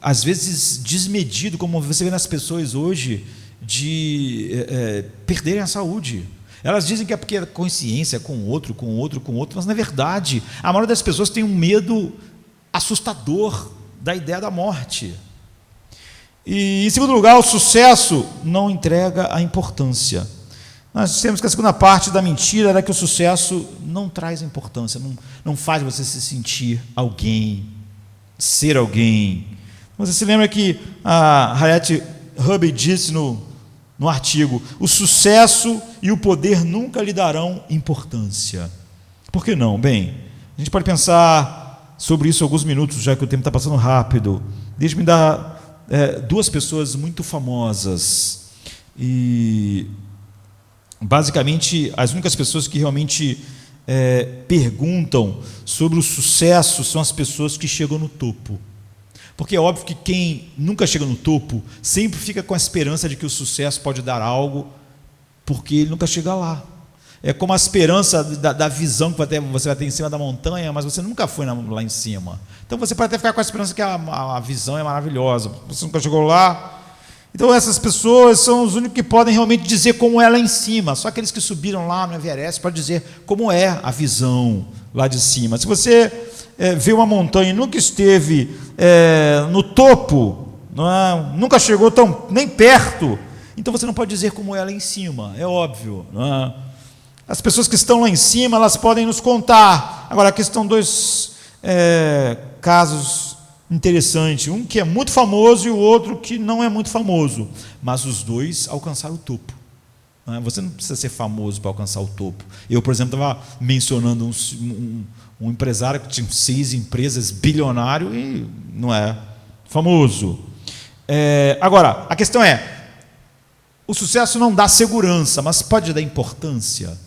às vezes desmedido, como você vê nas pessoas hoje, de perderem a saúde. Elas dizem que é porque é consciência com outro, mas na verdade, a maioria das pessoas tem um medo assustador da ideia da morte. E, em segundo lugar, o sucesso não entrega a importância. Nós temos que a segunda parte da mentira era que o sucesso não traz importância, não faz você se sentir alguém, ser alguém. Você se lembra que a Harriet Hubby disse no artigo, o sucesso e o poder nunca lhe darão importância. Por que não? Bem, a gente pode pensar sobre isso alguns minutos, já que o tempo está passando rápido. Deixe-me dar duas pessoas muito famosas, e basicamente as únicas pessoas que realmente perguntam sobre o sucesso são as pessoas que chegam no topo, porque é óbvio que quem nunca chega no topo sempre fica com a esperança de que o sucesso pode dar algo, porque ele nunca chega lá. É como a esperança da visão que você vai ter em cima da montanha, mas você nunca foi lá em cima. Então você pode até ficar com a esperança que a visão é maravilhosa, você nunca chegou lá. Então essas pessoas são os únicos que podem realmente dizer como é lá em cima. Só aqueles que subiram lá no Everest podem dizer como é a visão lá de cima. Se você vê uma montanha e nunca esteve no topo, nunca chegou nem perto, então você não pode dizer como é lá em cima, é óbvio, não é? As pessoas que estão lá em cima, elas podem nos contar. Agora, aqui estão dois casos interessantes. Um que é muito famoso e o outro que não é muito famoso. Mas os dois alcançaram o topo. Você não precisa ser famoso para alcançar o topo. Eu, por exemplo, estava mencionando um empresário que tinha 6 empresas, bilionário, e não é famoso. Agora, a questão é, o sucesso não dá segurança, mas pode dar importância.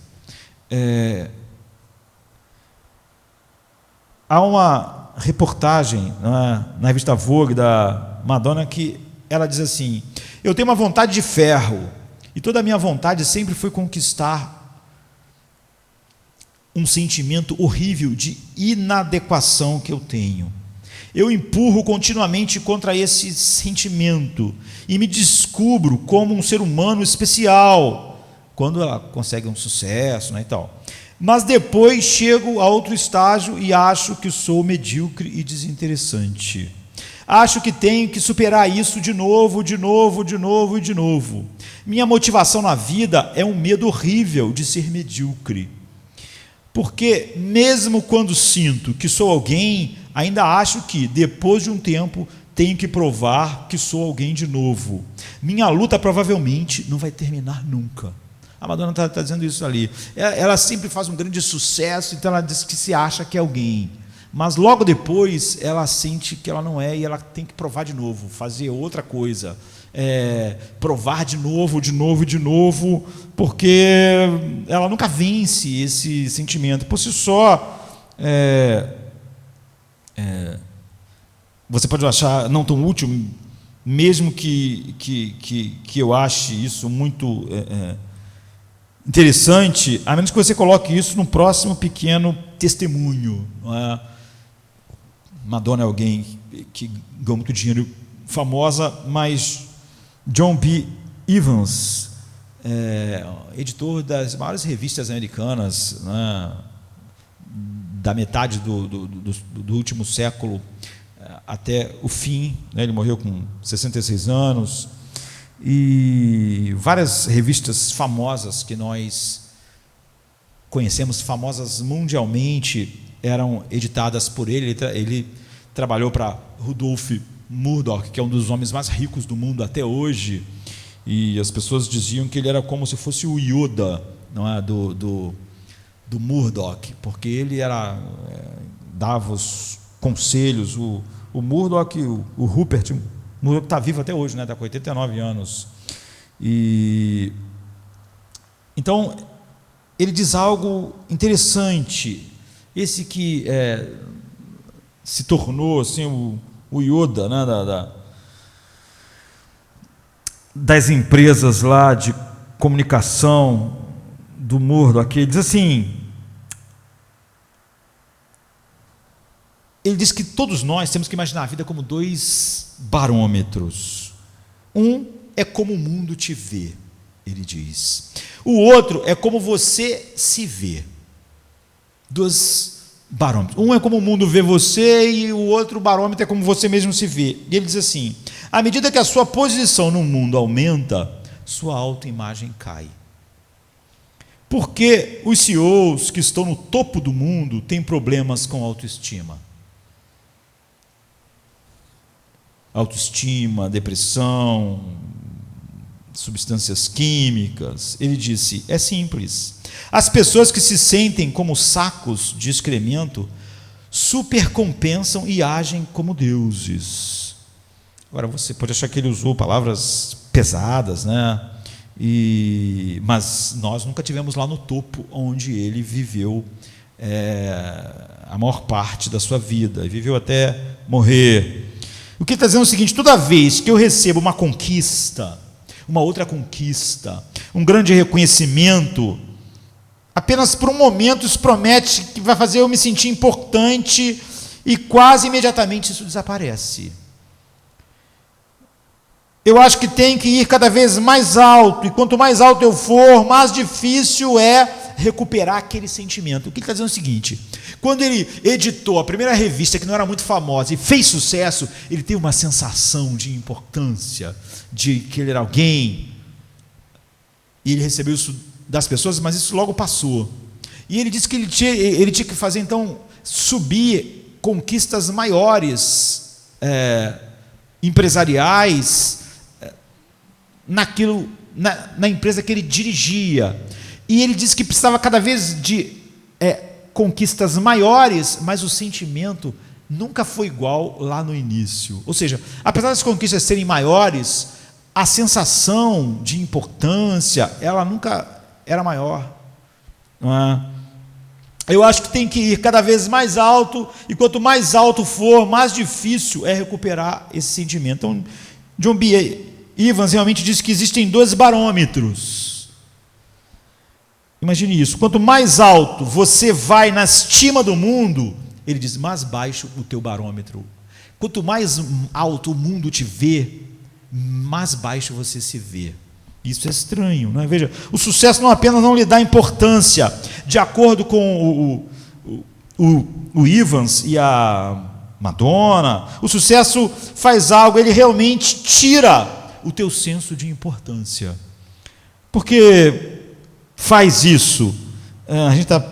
Há uma reportagem na revista Vogue da Madonna que ela diz assim: eu tenho uma vontade de ferro e toda a minha vontade sempre foi conquistar um sentimento horrível de inadequação que eu tenho. Eu empurro continuamente contra esse sentimento e me descubro como um ser humano especial quando ela consegue um sucesso, e tal. Mas depois chego a outro estágio e acho que sou medíocre e desinteressante. Acho que tenho que superar isso de novo, de novo, de novo e de novo. Minha motivação na vida é um medo horrível de ser medíocre. Porque mesmo quando sinto que sou alguém, ainda acho que, depois de um tempo, tenho que provar que sou alguém de novo. Minha luta provavelmente não vai terminar nunca. A Madonna está dizendo isso ali. Ela sempre faz um grande sucesso, então ela diz que se acha que é alguém. Mas logo depois ela sente que ela não é e ela tem que provar de novo, fazer outra coisa. Provar de novo, de novo, de novo, porque ela nunca vence esse sentimento. Por si só, você pode achar não tão útil, mesmo que eu ache isso muito interessante, a menos que você coloque isso num próximo pequeno testemunho. Não é? Madonna é alguém que ganhou muito dinheiro, famosa, mas John B. Evans, editor das maiores revistas americanas, né, da metade do último século até o fim, né, ele morreu com 66 anos, e várias revistas famosas que nós conhecemos, famosas mundialmente, eram editadas por ele. Ele trabalhou para Rudolf Murdoch, que é um dos homens mais ricos do mundo até hoje, e as pessoas diziam que ele era como se fosse o Yoda, não é, do Murdoch, porque ele dava os conselhos. O Murdoch, o Rupert Murdoch está vivo até hoje, né, está com 89 anos. E então ele diz algo interessante. Esse que se tornou assim, o Yoda, né, das empresas lá de comunicação do Murdoch. Ele diz assim, ele diz que todos nós temos que imaginar a vida como dois barômetros. Um é como o mundo te vê, ele diz. O outro é como você se vê. Dois barômetros. Um é como o mundo vê você e o outro barômetro é como você mesmo se vê. E ele diz assim, à medida que a sua posição no mundo aumenta, sua autoimagem cai. Porque os CEOs que estão no topo do mundo têm problemas com autoestima. Autoestima, depressão, substâncias químicas. Ele disse, é simples. As pessoas que se sentem como sacos de excremento supercompensam e agem como deuses. Agora, você pode achar que ele usou palavras pesadas, né? Mas nós nunca tivemos lá no topo onde ele viveu a maior parte da sua vida, e viveu até morrer. O que ele está dizendo é o seguinte: toda vez que eu recebo uma conquista, uma outra conquista, um grande reconhecimento, apenas por um momento isso promete que vai fazer eu me sentir importante, e quase imediatamente isso desaparece. Eu acho que tem que ir cada vez mais alto, e quanto mais alto eu for, mais difícil é recuperar aquele sentimento. O que ele está dizendo é o seguinte: quando ele editou a primeira revista, que não era muito famosa, e fez sucesso, ele teve uma sensação de importância, de que ele era alguém, e ele recebeu isso das pessoas, mas isso logo passou. E ele disse que ele tinha que fazer, então, subir conquistas maiores, empresariais, na empresa que ele dirigia. E ele disse que precisava cada vez de conquistas maiores, mas o sentimento nunca foi igual lá no início. Ou seja, apesar das conquistas serem maiores, a sensação de importância, ela nunca era maior. Não é? Eu acho que tem que ir cada vez mais alto, e quanto mais alto for, mais difícil é recuperar esse sentimento. Então, John B. Evans realmente diz que existem dois barômetros. Imagine isso: quanto mais alto você vai na estima do mundo, ele diz, mais baixo o teu barômetro. Quanto mais alto o mundo te vê, mais baixo você se vê. Isso é estranho, não é? Veja, o sucesso não apenas não lhe dá importância. De acordo com o Evans e a Madonna. O sucesso faz algo, ele realmente tira o teu senso de importância. Por que faz isso? A gente está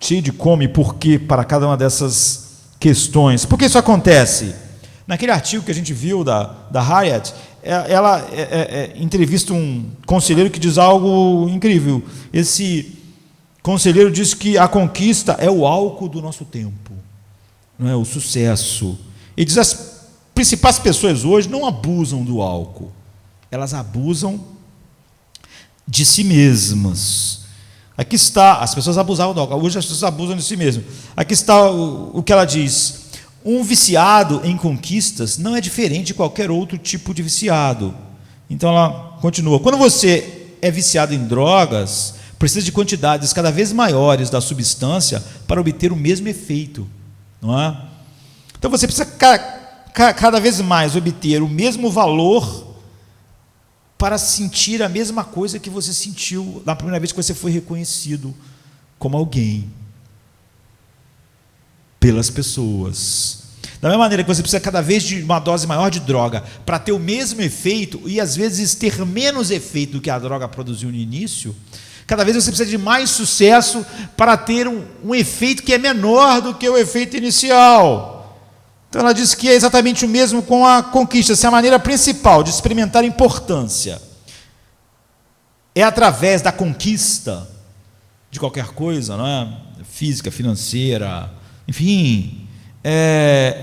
cheio de como e porquê para cada uma dessas questões. Por que isso acontece? Naquele artigo que a gente viu da Hyatt, ela entrevista um conselheiro que diz algo incrível. Esse conselheiro diz que a conquista é o álcool do nosso tempo, não é o sucesso. Ele diz que as principais pessoas hoje não abusam do álcool, elas abusam de si mesmas. Aqui está, as pessoas abusavam do álcool, hoje as pessoas abusam de si mesmas. Aqui está o que ela diz: um viciado em conquistas não é diferente de qualquer outro tipo de viciado. Então ela continua: quando você é viciado em drogas, precisa de quantidades cada vez maiores da substância para obter o mesmo efeito, não é? Então você precisa cada vez mais obter o mesmo valor para sentir a mesma coisa que você sentiu na primeira vez que você foi reconhecido como alguém pelas pessoas. Da mesma maneira que você precisa cada vez de uma dose maior de droga para ter o mesmo efeito e às vezes ter menos efeito do que a droga produziu no início, cada vez você precisa de mais sucesso para ter um efeito que é menor do que o efeito inicial. Então ela diz que é exatamente o mesmo com a conquista. Se a maneira principal de experimentar importância é através da conquista de qualquer coisa, não é? Física, financeira, enfim,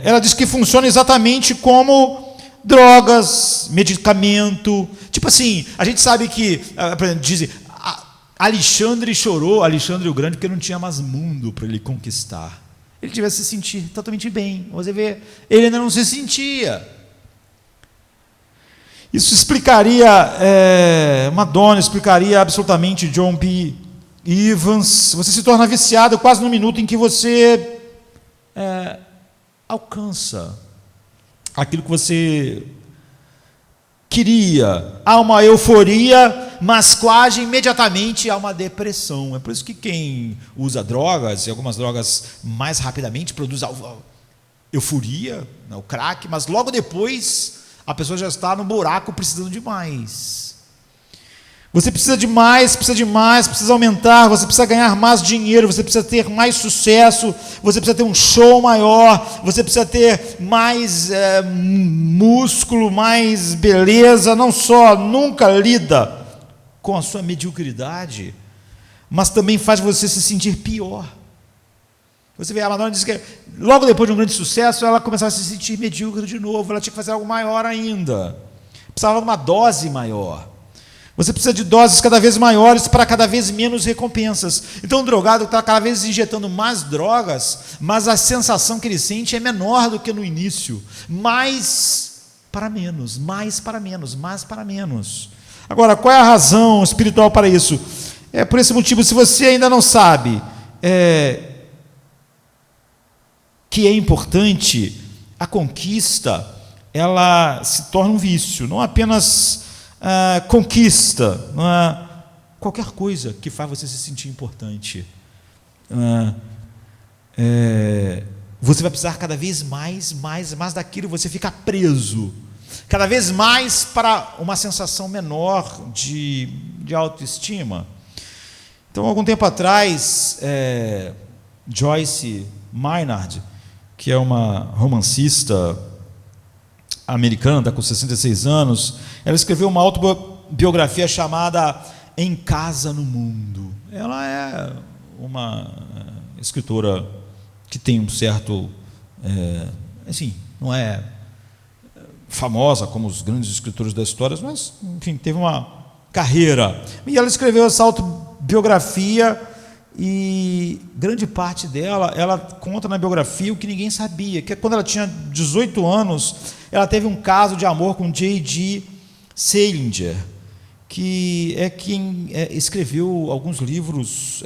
ela diz que funciona exatamente como drogas, medicamento. Tipo assim, a gente sabe que, por exemplo, dizem, Alexandre chorou, Alexandre o Grande, porque não tinha mais mundo para ele conquistar. Ele tivesse se sentir totalmente bem. Você vê, ele ainda não se sentia. Isso explicaria Madonna, explicaria absolutamente John P. Evans. Você se torna viciado quase no minuto em que você alcança aquilo que você queria. Há uma euforia, mas quase imediatamente há uma depressão. É por isso que quem usa drogas, e algumas drogas mais rapidamente, produz euforia, o crack, mas logo depois a pessoa já está no buraco precisando de mais. Você precisa de mais, precisa aumentar, você precisa ganhar mais dinheiro, você precisa ter mais sucesso, você precisa ter um show maior, você precisa ter mais músculo, mais beleza. Não só nunca lida com a sua mediocridade, mas também faz você se sentir pior. Você vê, a Madonna diz que logo depois de um grande sucesso, ela começava a se sentir medíocre de novo, ela tinha que fazer algo maior ainda, precisava de uma dose maior. Você precisa de doses cada vez maiores para cada vez menos recompensas. Então o drogado está cada vez injetando mais drogas, mas a sensação que ele sente é menor do que no início. Mais para menos, mais para menos, mais para menos. Agora, qual é a razão espiritual para isso? É por esse motivo, se você ainda não sabe que é importante, a conquista, ela se torna um vício, não apenas conquista, não é qualquer coisa que faz você se sentir importante. Você vai precisar cada vez mais daquilo, você fica preso cada vez mais para uma sensação menor de autoestima. Então, algum tempo atrás, Joyce Maynard, que é uma romancista americana, está com 66 anos, ela escreveu uma autobiografia chamada Em Casa no Mundo. Ela é uma escritora que tem um certo, assim, não é famosa como os grandes escritores da história, mas, enfim, teve uma carreira. E ela escreveu essa autobiografia e grande parte dela, ela conta na biografia o que ninguém sabia, que quando ela tinha 18 anos, ela teve um caso de amor com J.D. Salinger, que é quem escreveu alguns livros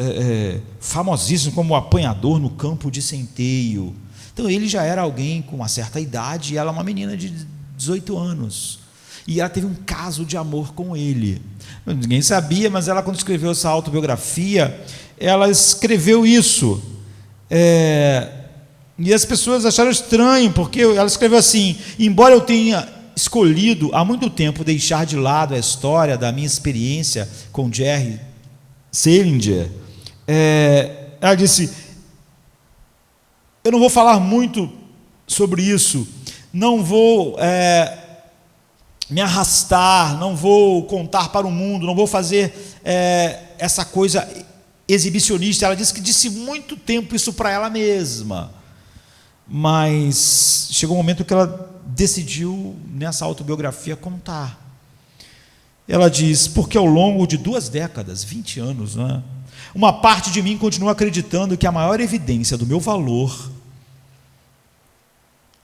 famosíssimos, como O Apanhador no Campo de Centeio. Então ele já era alguém com uma certa idade e ela uma menina de 18 anos. E ela teve um caso de amor com ele. Ninguém sabia, mas ela, quando escreveu essa autobiografia, ela escreveu isso. E as pessoas acharam estranho, porque ela escreveu assim: embora eu tenha escolhido há muito tempo deixar de lado a história da minha experiência com Jerry Salinger, ela disse: eu não vou falar muito sobre isso, não vou me arrastar, não vou contar para o mundo, não vou fazer essa coisa exibicionista. Ela disse que disse muito tempo isso para ela mesma, mas chegou um momento que ela decidiu, nessa autobiografia, contar. Ela diz: porque ao longo de 2 décadas, 20 anos, né, uma parte de mim continua acreditando que a maior evidência do meu valor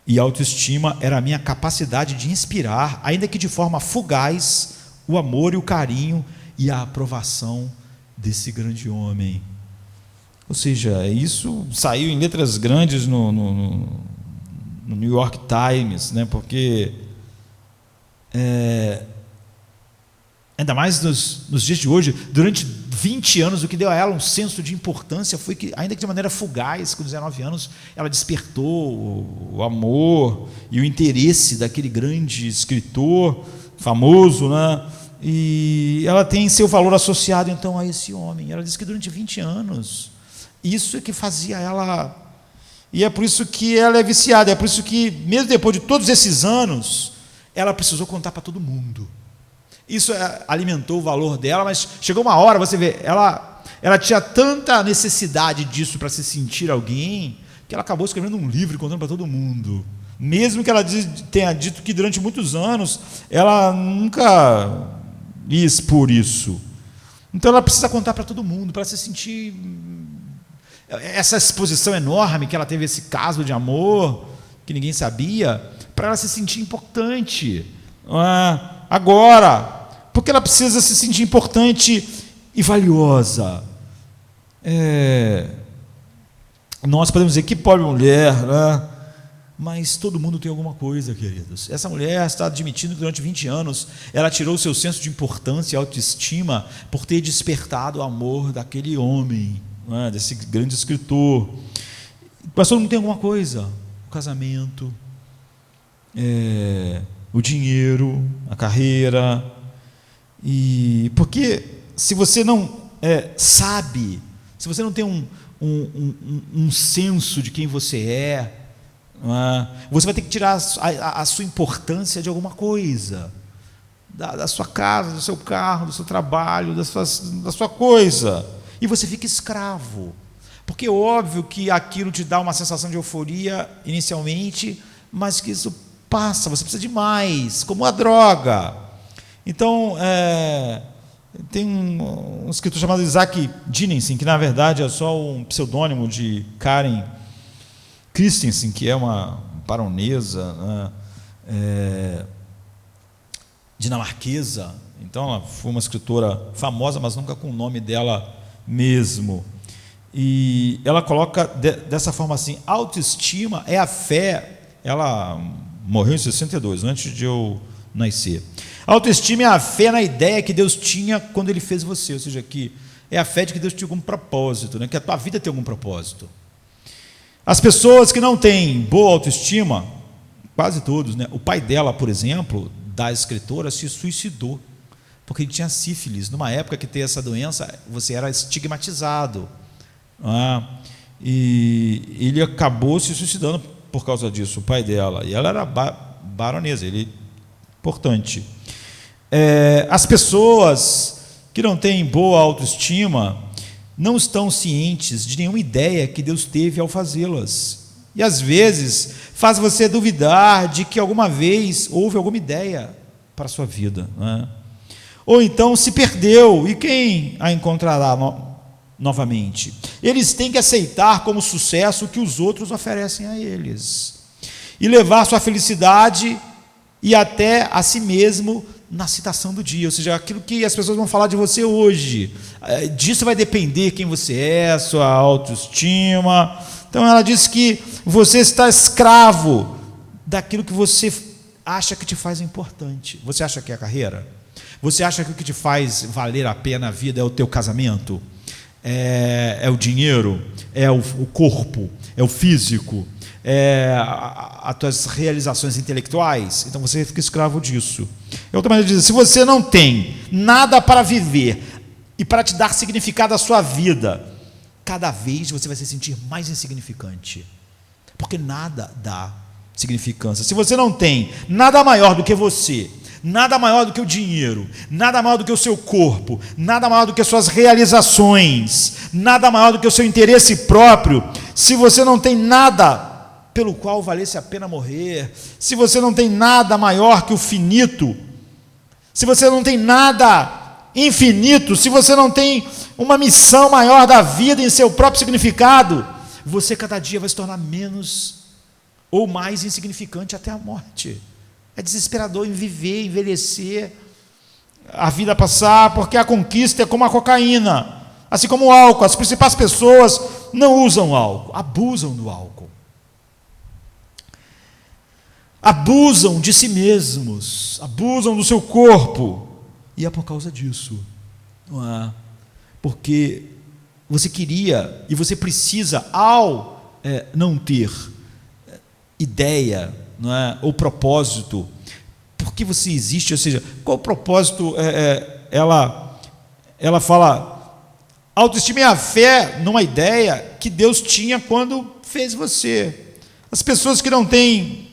e autoestima era a minha capacidade de inspirar, ainda que de forma fugaz, o amor e o carinho e a aprovação desse grande homem. Ou seja, isso saiu em letras grandes no New York Times, né, porque ainda mais nos dias de hoje, durante 20 anos, o que deu a ela um senso de importância foi que, ainda que de maneira fugaz, com 19 anos, ela despertou o amor e o interesse daquele grande escritor famoso, né? E ela tem seu valor associado, então, a esse homem. Ela diz que durante 20 anos, isso é que fazia ela... E é por isso que ela é viciada, é por isso que, mesmo depois de todos esses anos, ela precisou contar para todo mundo. Isso alimentou o valor dela, mas chegou uma hora, você vê, ela tinha tanta necessidade disso para se sentir alguém, que ela acabou escrevendo um livro e contando para todo mundo. Mesmo que ela tenha dito que durante muitos anos ela nunca ia expor isso. Então ela precisa contar para todo mundo, para se sentir... Essa exposição enorme que ela teve, esse caso de amor, que ninguém sabia, para ela se sentir importante. Agora... porque ela precisa se sentir importante e valiosa. Nós podemos dizer que pobre mulher, né? Mas todo mundo tem alguma coisa, queridos. Essa mulher está admitindo que durante 20 anos ela tirou o seu senso de importância e autoestima por ter despertado o amor daquele homem, né? Desse grande escritor. Mas todo mundo tem alguma coisa: o casamento, o dinheiro, a carreira. E porque se você não sabe, se você não tem um senso de quem você é, você vai ter que tirar a sua importância de alguma coisa, da sua casa, do seu carro, do seu trabalho, da sua coisa, e você fica escravo, porque é óbvio que aquilo te dá uma sensação de euforia inicialmente, mas que isso passa, você precisa de mais, como a droga. Então, tem um escritor chamado Isaac Dinensen, que na verdade é só um pseudônimo de Karen Christensen, que é uma baronesa, né, dinamarquesa. Então ela foi uma escritora famosa, mas nunca com o nome dela mesmo. E ela coloca dessa forma assim: autoestima é a fé. Ela morreu em 62, antes de eu nascer. Autoestima é a fé na ideia que Deus tinha quando Ele fez você, ou seja, que é a fé de que Deus tinha algum propósito, né? Que a tua vida tem algum propósito. As pessoas que não têm boa autoestima, quase todos, né? O pai dela, por exemplo, da escritora, se suicidou, porque ele tinha sífilis. Numa época que ter essa doença, você era estigmatizado. E ele acabou se suicidando por causa disso, o pai dela. E ela era baronesa, importante. As pessoas que não têm boa autoestima não estão cientes de nenhuma ideia que Deus teve ao fazê-las. E às vezes faz você duvidar de que alguma vez houve alguma ideia para a sua vida, né? Ou então se perdeu, e quem a encontrará novamente? Eles têm que aceitar como sucesso o que os outros oferecem a eles, e levar sua felicidade e até a si mesmo na citação do dia, ou seja, aquilo que as pessoas vão falar de você hoje, disso vai depender quem você é, sua autoestima. Então ela diz que você está escravo daquilo que você acha que te faz importante. Você acha que é a carreira? Você acha que o que te faz valer a pena a vida é o teu casamento? É o dinheiro? É o corpo? É o físico? as tuas realizações intelectuais, então você fica escravo disso. Outra maneira de dizer, se você não tem nada para viver e para te dar significado à sua vida, cada vez você vai se sentir mais insignificante, porque nada dá significância. Se você não tem nada maior do que você, nada maior do que o dinheiro, nada maior do que o seu corpo, nada maior do que as suas realizações, nada maior do que o seu interesse próprio, se você não tem nada pelo qual valesse a pena morrer, se você não tem nada maior que o finito, se você não tem nada infinito, se você não tem uma missão maior da vida em seu próprio significado, você cada dia vai se tornar menos ou mais insignificante até a morte. É desesperador em viver, envelhecer, a vida passar, porque a conquista é como a cocaína, assim como o álcool. As principais pessoas não usam álcool, abusam do álcool. Abusam de si mesmos, abusam do seu corpo, e é por causa disso, não é? Porque você queria e você precisa, ao não ter ideia, não é? Ou propósito, por que você existe, ou seja, qual o propósito? Ela fala, autoestima é a fé numa ideia que Deus tinha quando fez você. As pessoas que não têm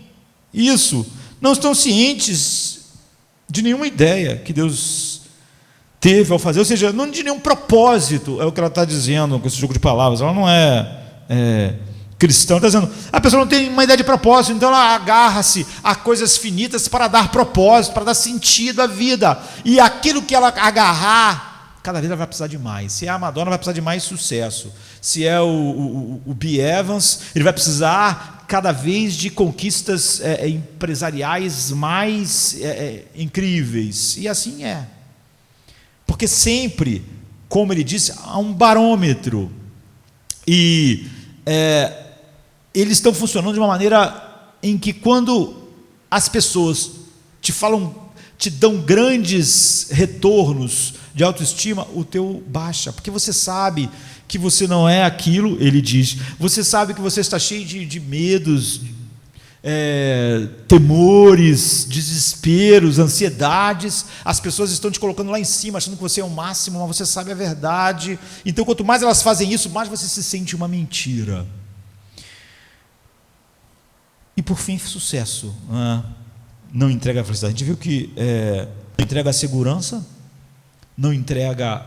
isso, não estão cientes de nenhuma ideia que Deus teve ao fazer, ou seja, não de nenhum propósito, é o que ela está dizendo com esse jogo de palavras. Ela não é cristã, está dizendo, a pessoa não tem uma ideia de propósito, então ela agarra-se a coisas finitas para dar propósito, para dar sentido à vida, e aquilo que ela agarrar, cada vez ela vai precisar de mais. Se é a Madonna, vai precisar de mais sucesso. Se é o B. Evans, ele vai precisar cada vez de conquistas empresariais mais incríveis, e assim é, porque sempre, como ele disse, há um barômetro, e eles estão funcionando de uma maneira em que, quando as pessoas te dão grandes retornos de autoestima, o teu baixa, porque você sabe que você não é aquilo, ele diz, você sabe que você está cheio de medos, temores, desesperos, ansiedades, as pessoas estão te colocando lá em cima, achando que você é o máximo, mas você sabe a verdade, então quanto mais elas fazem isso, mais você se sente uma mentira. E por fim, sucesso, não entrega a felicidade. A gente viu que não entrega a segurança, não entrega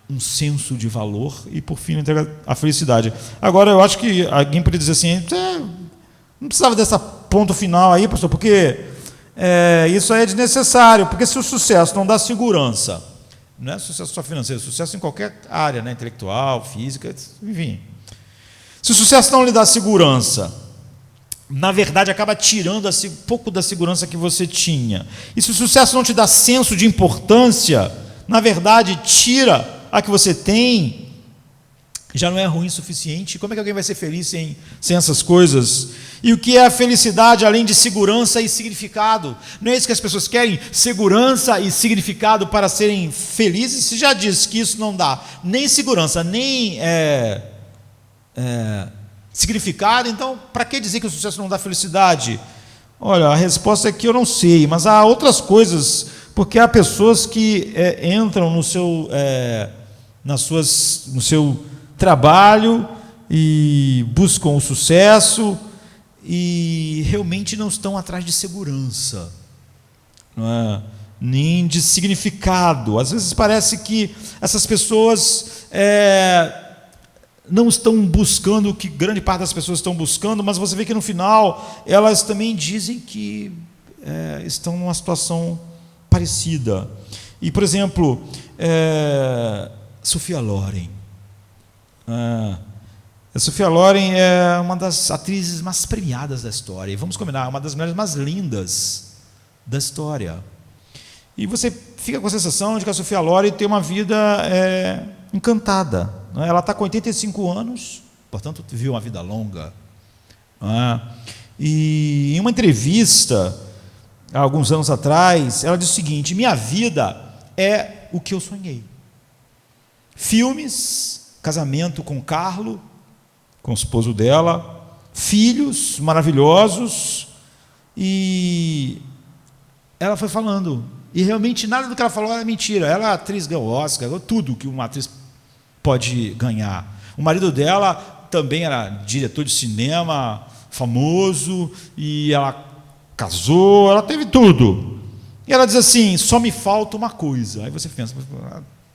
um senso de valor, e por fim não entrega a felicidade. Agora, eu acho que alguém poderia dizer assim, não precisava dessa ponto final aí, pastor, porque isso aí é desnecessário, porque se o sucesso não dá segurança, não é sucesso só financeiro, sucesso em qualquer área, né, intelectual, física, enfim, se o sucesso não lhe dá segurança, na verdade acaba tirando um pouco da segurança que você tinha, e se o sucesso não te dá senso de importância, na verdade tira a que você tem, já não é ruim o suficiente. Como é que alguém vai ser feliz sem essas coisas? E o que é a felicidade além de segurança e significado? Não é isso que as pessoas querem? Segurança e significado para serem felizes? Você já disse que isso não dá nem segurança, nem significado, então para que dizer que o sucesso não dá felicidade? Olha, a resposta é que eu não sei, mas há outras coisas, porque há pessoas que entram no seu trabalho e buscam o sucesso e realmente não estão atrás de segurança, não é? Nem de significado. Às vezes parece que essas pessoas não estão buscando o que grande parte das pessoas estão buscando, mas você vê que no final elas também dizem que estão numa situação parecida. E, por exemplo, Sophia Loren. A Sophia Loren é uma das atrizes mais premiadas da história, e vamos combinar, uma das mulheres mais lindas da história. E você fica com a sensação de que a Sophia Loren tem uma vida encantada. Ela está com 85 anos, portanto, viveu uma vida longa. E em uma entrevista, há alguns anos atrás, ela disse o seguinte: minha vida é o que eu sonhei. Filmes, casamento com Carlo, com o esposo dela, filhos maravilhosos, e ela foi falando, e realmente nada do que ela falou era mentira. Ela é atriz, ganhou Oscar, ganhou tudo que uma atriz pode ganhar. O marido dela também era diretor de cinema, famoso, e ela casou, ela teve tudo. E ela diz assim: só me falta uma coisa. Aí você pensa,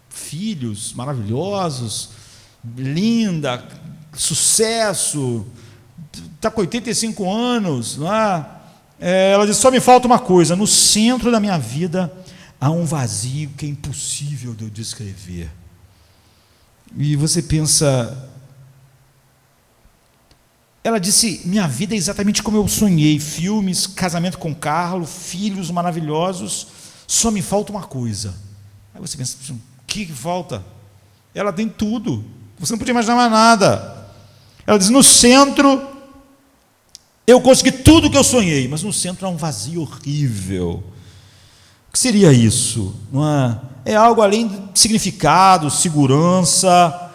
filhos maravilhosos, linda, sucesso, está com 85 anos, não é? Ela diz: só me falta uma coisa, no centro da minha vida há um vazio que é impossível de eu descrever. E você pensa, ela disse: minha vida é exatamente como eu sonhei, filmes, casamento com Carlos, filhos maravilhosos, só me falta uma coisa. Aí você pensa, o que falta? Ela tem tudo, você não podia imaginar mais nada. Ela diz: no centro eu consegui tudo o que eu sonhei, mas no centro há um vazio horrível. O que seria isso? Não é? É algo além de significado, segurança,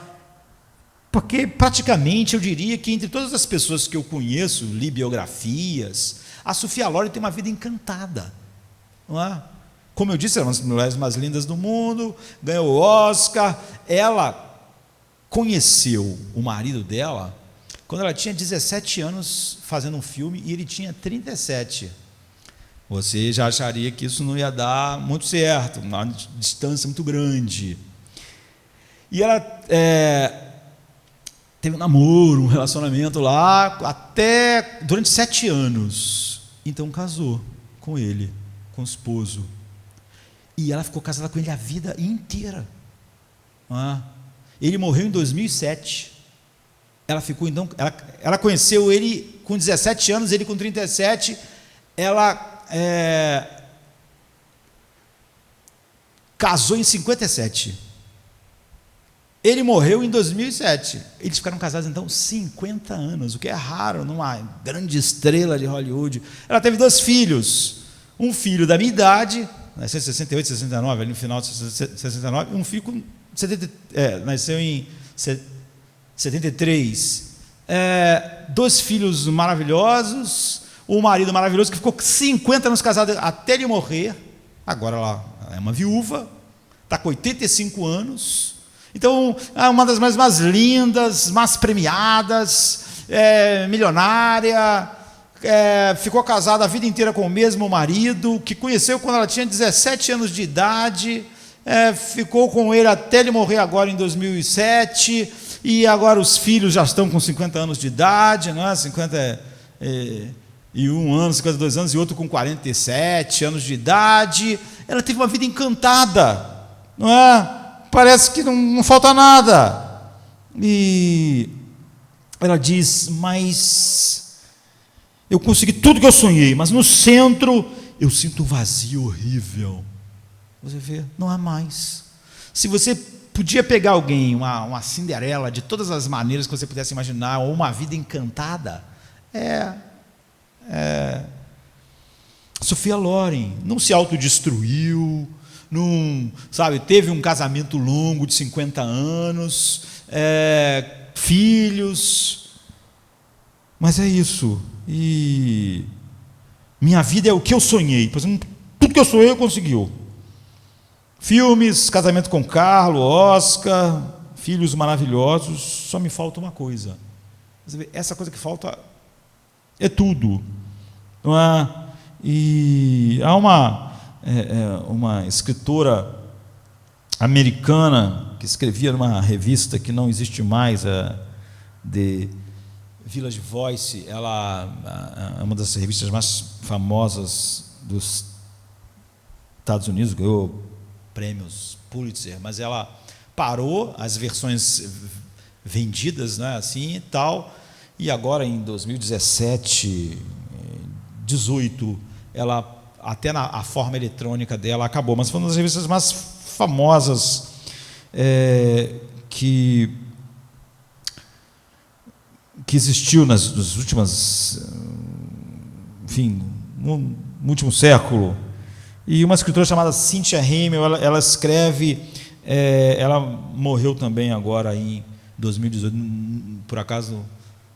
porque praticamente eu diria que entre todas as pessoas que eu conheço, li biografias, a Sophia Loren tem uma vida encantada, não é? Como eu disse, ela é uma das mulheres mais lindas do mundo, ganhou o Oscar. Ela conheceu o marido dela quando ela tinha 17 anos fazendo um filme e ele tinha 37. Você já acharia que isso não ia dar muito certo, uma distância muito grande. E ela teve um namoro, um relacionamento lá, até durante 7 anos. Então casou com ele, com o esposo. E ela ficou casada com ele a vida inteira. Ele morreu em 2007. Ela ficou, então, ela conheceu ele com 17 anos, ele com 37. Ela casou em 57. Ele morreu em 2007. Eles ficaram casados, então, 50 anos, o que é raro numa grande estrela de Hollywood. Ela teve 2 filhos. Um filho da minha idade, nasceu em 68, 69, ali no final de 69, um filho com 70, nasceu em 73. 2 filhos maravilhosos, um marido maravilhoso que ficou 50 anos casado até ele morrer. Agora ela é uma viúva, está com 85 anos. Então, é uma das mais lindas, mais premiadas, milionária, ficou casada a vida inteira com o mesmo marido, que conheceu quando ela tinha 17 anos de idade, ficou com ele até ele morrer agora em 2007, e agora os filhos já estão com 50 anos de idade, não é? 51 anos, 52 anos, e outro com 47 anos de idade. Ela teve uma vida encantada, não é? Parece que não falta nada. E ela diz: mas eu consegui tudo que eu sonhei, mas no centro eu sinto um vazio horrível. Você vê, não há mais. Se você podia pegar alguém, uma Cinderela, de todas as maneiras que você pudesse imaginar, ou uma vida encantada, Sophia Loren não se autodestruiu, não, sabe, teve um casamento longo de 50 anos, filhos, mas é isso. E minha vida é o que eu sonhei, por exemplo, tudo que eu sonhei eu conseguiu. Filmes, casamento com Carlos, Oscar, filhos maravilhosos, só me falta uma coisa. Você vê, essa coisa que falta é tudo, não é? E há uma escritora americana que escrevia numa revista que não existe mais, The Village Voice. Ela é uma das revistas mais famosas dos Estados Unidos, ganhou prêmios Pulitzer, mas ela parou as versões vendidas, né, assim e tal, e agora em 2017, 18, ela até a forma eletrônica dela acabou, mas foi uma das revistas mais famosas que existiu nas últimas, enfim, no último século. E uma escritora chamada Cynthia Hamel, ela escreve, ela morreu também agora em 2018, por acaso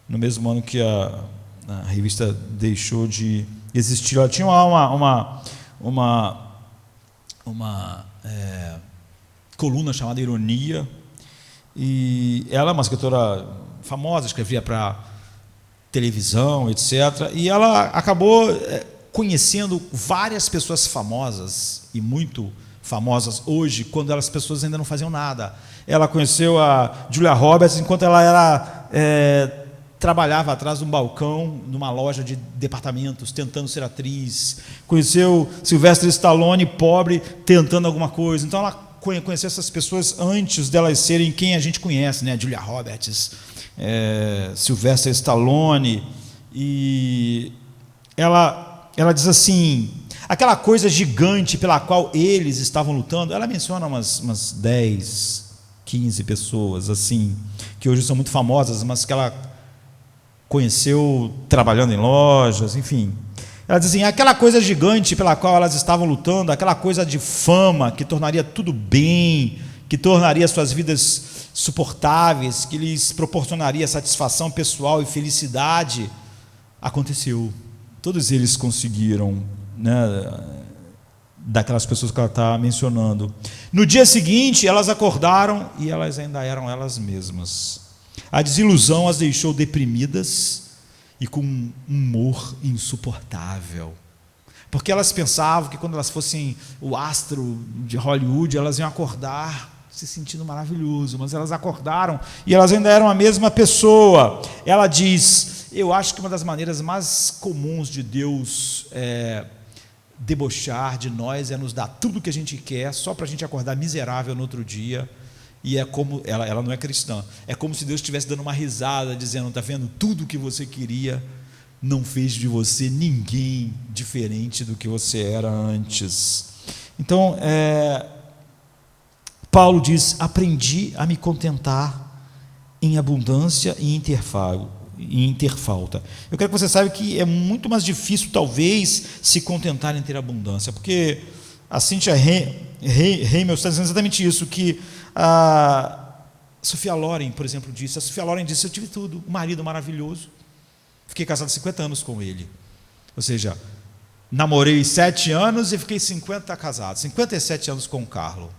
no mesmo ano que a revista deixou de existir. Ela tinha uma coluna chamada Ironia, e ela é uma escritora famosa, escrevia para televisão, etc. E ela acabou conhecendo várias pessoas famosas, e muito famosas hoje, quando as pessoas ainda não faziam nada. Ela conheceu a Julia Roberts enquanto ela trabalhava atrás de um balcão numa loja de departamentos, tentando ser atriz. Conheceu Sylvester Stallone, pobre, tentando alguma coisa. Então ela conheceu essas pessoas antes delas serem quem a gente conhece, né? Julia Roberts, Sylvester Stallone. E ela diz assim, aquela coisa gigante pela qual eles estavam lutando, ela menciona umas 10, 15 pessoas assim, que hoje são muito famosas, mas que ela conheceu trabalhando em lojas, enfim. Ela diz assim, aquela coisa gigante pela qual elas estavam lutando, aquela coisa de fama que tornaria tudo bem, que tornaria suas vidas suportáveis, que lhes proporcionaria satisfação pessoal e felicidade, aconteceu. Todos eles conseguiram, né, daquelas pessoas que ela está mencionando. No dia seguinte, elas acordaram e elas ainda eram elas mesmas. A desilusão as deixou deprimidas e com um humor insuportável. Porque elas pensavam que quando elas fossem o astro de Hollywood, elas iam acordar se sentindo maravilhoso, mas elas acordaram e elas ainda eram a mesma pessoa. Ela diz, eu acho que uma das maneiras mais comuns de Deus debochar de nós é nos dar tudo o que a gente quer, só para a gente acordar miserável no outro dia. E é como, ela não é cristã, é como se Deus estivesse dando uma risada, dizendo, está vendo, tudo o que você queria não fez de você ninguém diferente do que você era antes. Então, Paulo diz, aprendi a me contentar em abundância e em ter falta. Eu quero que você saiba que é muito mais difícil, talvez, se contentar em ter abundância, porque a Cynthia Hamel está dizendo exatamente isso, que a Sophia Loren, por exemplo, disse, a Sophia Loren disse, eu tive tudo, um marido maravilhoso, fiquei casado 50 anos com ele, ou seja, namorei 7 anos e fiquei 57 anos com o Carlo,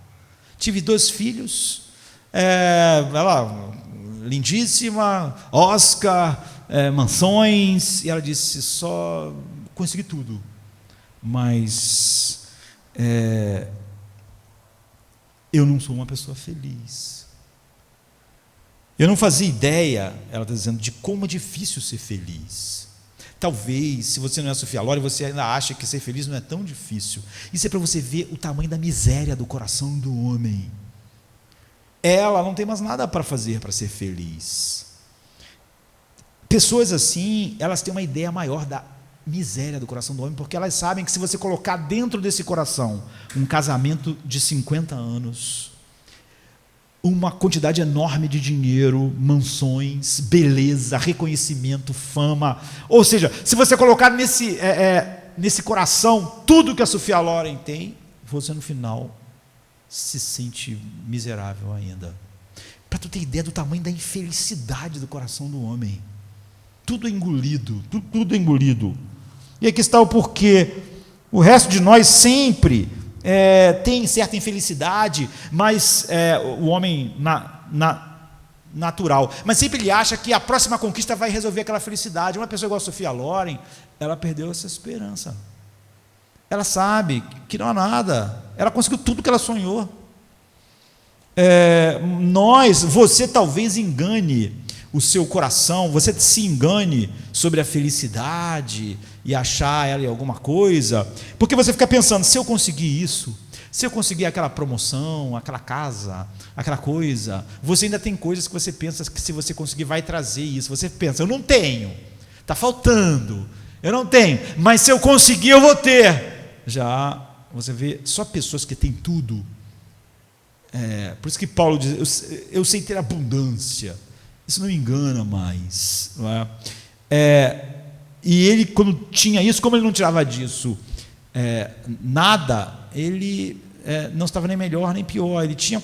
tive 2 filhos, ela lindíssima, Oscar, mansões, e ela disse, só consegui tudo, mas eu não sou uma pessoa feliz. Eu não fazia ideia, ela está dizendo, de como é difícil ser feliz. Talvez, se você não é Sophia Loren, você ainda acha que ser feliz não é tão difícil. Isso é para você ver o tamanho da miséria do coração do homem. Ela não tem mais nada para fazer para ser feliz. Pessoas assim, elas têm uma ideia maior da miséria do coração do homem, porque elas sabem que se você colocar dentro desse coração um casamento de 50 anos, uma quantidade enorme de dinheiro, mansões, beleza, reconhecimento, fama, ou seja, se você colocar nesse coração tudo que a Sophia Loren tem, você no final se sente miserável ainda. Para tu ter ideia do tamanho da infelicidade do coração do homem, tudo engolido, tudo engolido. E aqui está o porquê. O resto de nós sempre tem certa infelicidade, mas o homem natural, mas sempre ele acha que a próxima conquista vai resolver aquela felicidade. Uma pessoa igual a Sophia Loren, ela perdeu essa esperança. Ela sabe que não há nada, ela conseguiu tudo que ela sonhou. Você talvez engane o seu coração, você se engane sobre a felicidade e achar ela em alguma coisa, porque você fica pensando, se eu conseguir isso, se eu conseguir aquela promoção, aquela casa, aquela coisa, você ainda tem coisas que você pensa que se você conseguir vai trazer isso, você pensa, eu não tenho, está faltando, eu não tenho, mas se eu conseguir eu vou ter. Já você vê só pessoas que têm tudo, por isso que Paulo diz, eu sei ter abundância, isso não me engana mais, não é? E ele, quando tinha isso, como ele não tirava disso nada, ele não estava nem melhor nem pior, ele tinha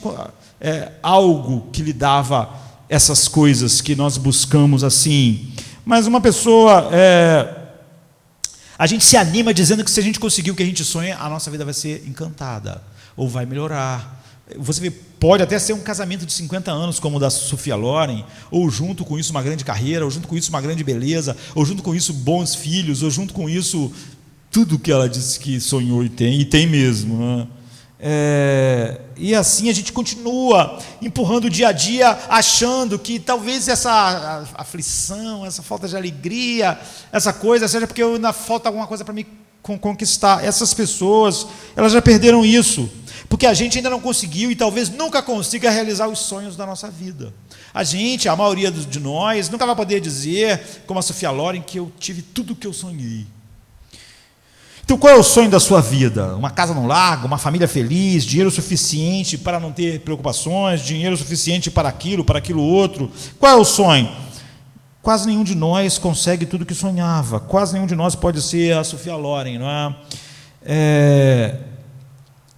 algo que lhe dava essas coisas que nós buscamos assim. Mas uma pessoa, a gente se anima dizendo que se a gente conseguir o que a gente sonha, a nossa vida vai ser encantada, ou vai melhorar. Você vê, pode até ser um casamento de 50 anos, como o da Sophia Loren, ou junto com isso uma grande carreira, ou junto com isso uma grande beleza, ou junto com isso bons filhos, ou junto com isso tudo que ela disse que sonhou e tem mesmo, né? E assim a gente continua empurrando o dia a dia, achando que talvez essa aflição, essa falta de alegria, essa coisa, seja porque ainda falta alguma coisa para me conquistar. Essas pessoas, elas já perderam isso, porque a gente ainda não conseguiu e talvez nunca consiga realizar os sonhos da nossa vida. A maioria de nós, nunca vai poder dizer, como a Sophia Loren, que eu tive tudo o que eu sonhei. Então, qual é o sonho da sua vida? Uma casa no lago, uma família feliz, dinheiro suficiente para não ter preocupações, dinheiro suficiente para aquilo outro. Qual é o sonho? Quase nenhum de nós consegue tudo o que sonhava. Quase nenhum de nós pode ser a Sophia Loren, não é?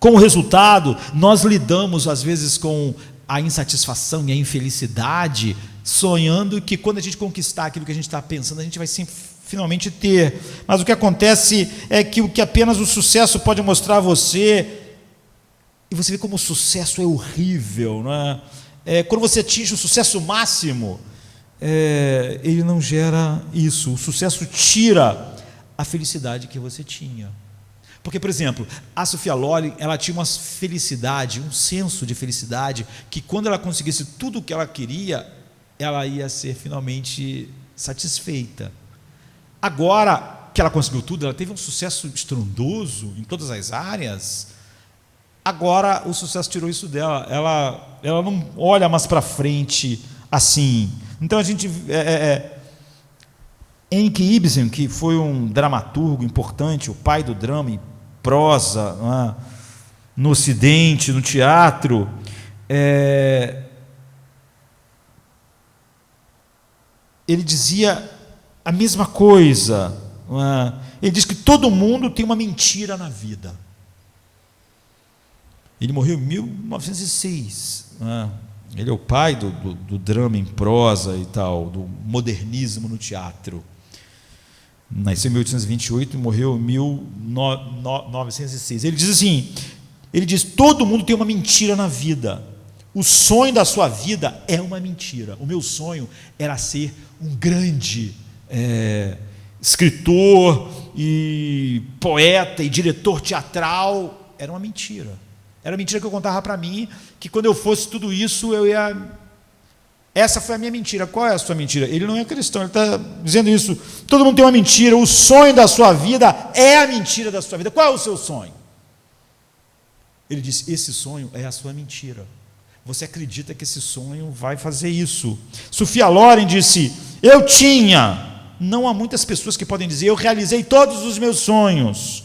Como resultado, nós lidamos às vezes com a insatisfação e a infelicidade, sonhando que quando a gente conquistar aquilo que a gente está pensando, a gente vai sempre finalmente ter. Mas o que acontece é que o que apenas o sucesso pode mostrar a você, e você vê como o sucesso é horrível, não é? Quando você atinge o sucesso máximo, ele não gera isso. O sucesso tira a felicidade que você tinha. Porque, por exemplo, a Sophia Loren, ela tinha uma felicidade, um senso de felicidade, que quando ela conseguisse tudo o que ela queria, ela ia ser finalmente satisfeita. Agora que ela conseguiu tudo, ela teve um sucesso estrondoso em todas as áreas, agora o sucesso tirou isso dela, ela não olha mais para frente assim. Então a gente... Henrik Ibsen, que foi um dramaturgo importante, o pai do drama em prosa, no Ocidente, no teatro, ele dizia a mesma coisa. Ele diz que todo mundo tem uma mentira na vida. Ele morreu em 1906. Ele é o pai do drama em prosa e tal, do modernismo no teatro. Nasceu em 1828 e morreu em 1906. Ele diz assim, todo mundo tem uma mentira na vida. O sonho da sua vida é uma mentira. O meu sonho era ser um grande escritor e poeta e diretor teatral. Era uma mentira. Era uma mentira que eu contava para mim, que quando eu fosse tudo isso, eu ia... Essa foi a minha mentira. Qual é a sua mentira? Ele não é cristão, ele está dizendo isso. Todo mundo tem uma mentira. O sonho da sua vida é a mentira da sua vida. Qual é o seu sonho? Ele disse, esse sonho é a sua mentira. Você acredita que esse sonho vai fazer isso. Sophia Loren disse, eu tinha... Não há muitas pessoas que podem dizer, eu realizei todos os meus sonhos,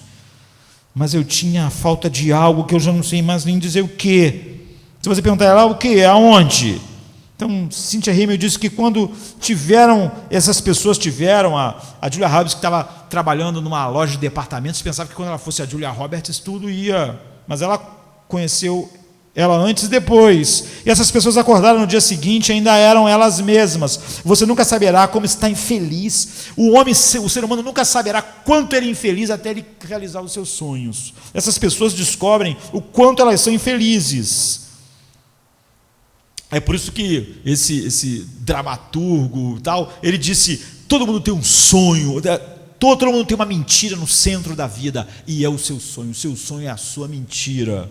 mas eu tinha a falta de algo que eu já não sei mais nem dizer o quê. Se você perguntar ela, o quê? Aonde? Então, Cynthia Hamel disse que quando essas pessoas tiveram, a Julia Roberts, que estava trabalhando numa loja de departamentos, pensava que quando ela fosse a Julia Roberts, tudo ia... Mas ela conheceu ela antes e depois. E essas pessoas acordaram no dia seguinte, ainda eram elas mesmas. Você nunca saberá como está infeliz. O ser humano nunca saberá quanto ele é infeliz até ele realizar os seus sonhos. Essas pessoas descobrem o quanto elas são infelizes. É por isso que esse dramaturgo tal, ele disse, todo mundo tem um sonho, todo mundo tem uma mentira no centro da vida, e é o seu sonho é a sua mentira.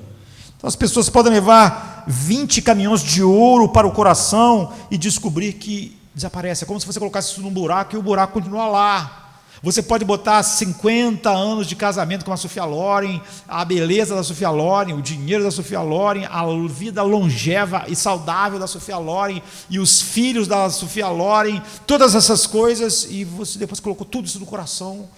Então as pessoas podem levar 20 caminhões de ouro para o coração e descobrir que desaparece. É como se você colocasse isso num buraco e o buraco continua lá. Você pode botar 50 anos de casamento com a Sophia Loren, a beleza da Sophia Loren, o dinheiro da Sophia Loren, a vida longeva e saudável da Sophia Loren, e os filhos da Sophia Loren, todas essas coisas, e você depois colocou tudo isso no coração,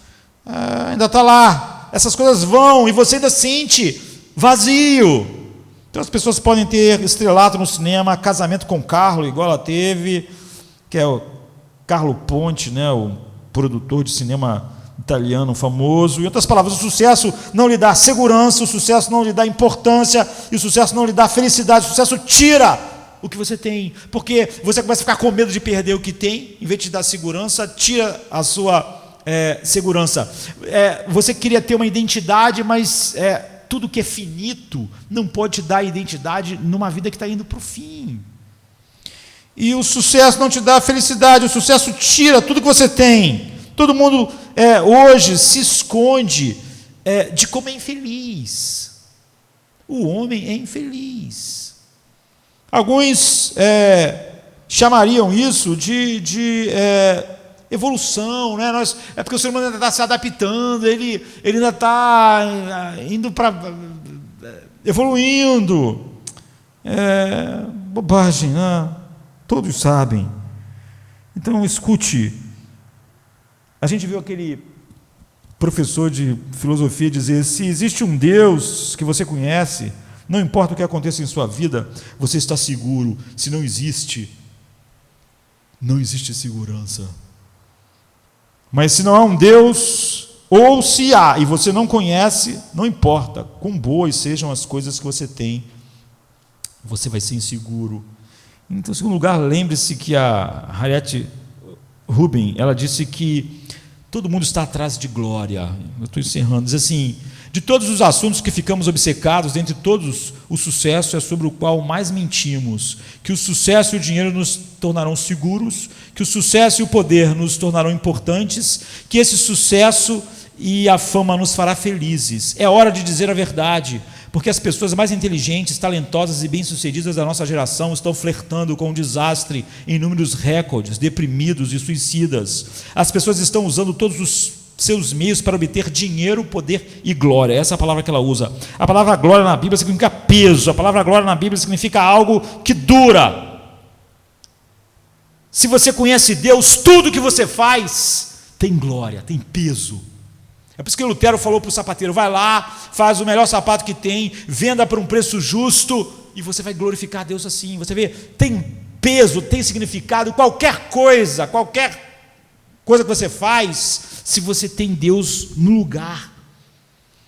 ainda está lá. Essas coisas vão, e você ainda sente vazio. Então as pessoas podem ter estrelato no cinema, casamento com Carlo, igual ela teve, que é o Carlo Ponti, né, o produtor de cinema italiano famoso. Em outras palavras, o sucesso não lhe dá segurança, o sucesso não lhe dá importância, e o sucesso não lhe dá felicidade. O sucesso tira o que você tem, porque você começa a ficar com medo de perder o que tem, em vez de te dar segurança, tira a sua segurança. Você queria ter uma identidade, mas tudo que é finito não pode te dar identidade numa vida que está indo para o fim. E o sucesso não te dá felicidade, o sucesso tira tudo que você tem. Todo mundo hoje se esconde de como é infeliz. O homem é infeliz. Alguns chamariam isso de evolução, né? É porque o ser humano ainda está se adaptando, ele ainda está indo para evoluindo. Bobagem, né? Todos sabem. Então escute. A gente viu aquele professor de filosofia dizer: se existe um Deus que você conhece, não importa o que aconteça em sua vida, você está seguro. Se não existe, não existe segurança. Mas se não há um Deus, ou se há e você não conhece, não importa quão boas sejam as coisas que você tem, você vai ser inseguro. Então, em segundo lugar, lembre-se que a Harriet Rubin, ela disse que todo mundo está atrás de glória. Eu estou encerrando. Diz assim: de todos os assuntos que ficamos obcecados, dentre todos, o sucesso é sobre o qual mais mentimos, que o sucesso e o dinheiro nos tornarão seguros, que o sucesso e o poder nos tornarão importantes, que esse sucesso e a fama nos fará felizes. É hora de dizer a verdade, porque as pessoas mais inteligentes, talentosas e bem-sucedidas da nossa geração estão flertando com o desastre em números recordes, deprimidos e suicidas. As pessoas estão usando todos os seus meios para obter dinheiro, poder e glória. Essa é a palavra que ela usa. A palavra glória na Bíblia significa peso. A palavra glória na Bíblia significa algo que dura. Se você conhece Deus, tudo que você faz tem glória, tem peso. É por isso que Lutero falou para o sapateiro: vai lá, faz o melhor sapato que tem, venda por um preço justo, e você vai glorificar a Deus assim. Você vê, tem peso, tem significado. Qualquer coisa que você faz, se você tem Deus no lugar,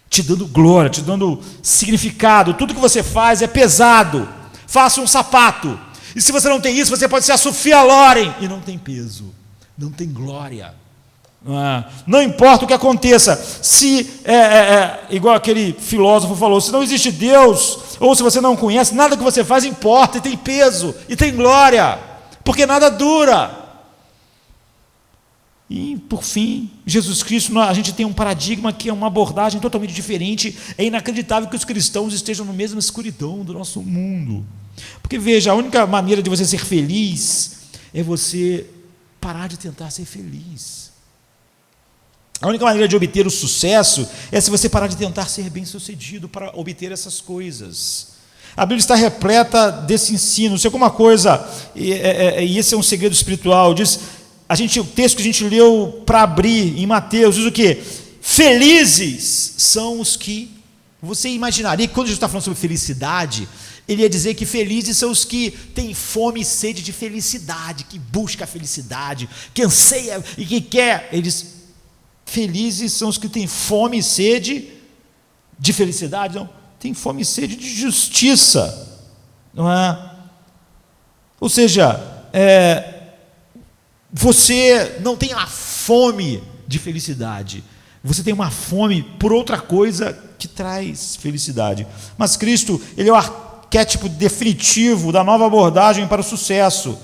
te dando glória, te dando significado, tudo que você faz é pesado. Faça um sapato, e se você não tem isso, você pode ser a Sophia Loren, e não tem peso, não tem glória. Não importa o que aconteça, se igual aquele filósofo falou, se não existe Deus, ou se você não conhece, nada que você faz importa, e tem peso, e tem glória, porque nada dura. E por fim, Jesus Cristo, a gente tem um paradigma que é uma abordagem totalmente diferente. É inacreditável que os cristãos estejam na mesma escuridão do nosso mundo, porque veja, a única maneira de você ser feliz é você parar de tentar ser feliz. A única maneira de obter o sucesso é se você parar de tentar ser bem-sucedido para obter essas coisas. A Bíblia está repleta desse ensino. Se alguma coisa, e esse é um segredo espiritual, diz, o texto que a gente leu para abrir em Mateus, diz o quê? Felizes são os que, você imaginaria que quando Jesus está falando sobre felicidade, ele ia dizer que felizes são os que têm fome e sede de felicidade, que busca a felicidade, que anseia e que quer. Ele diz, felizes são os que têm fome e sede de felicidade. Não, tem fome e sede de justiça, não é? Ou seja, você não tem a fome de felicidade, você tem uma fome por outra coisa que traz felicidade. Mas Cristo, ele é o arquétipo definitivo da nova abordagem para o sucesso.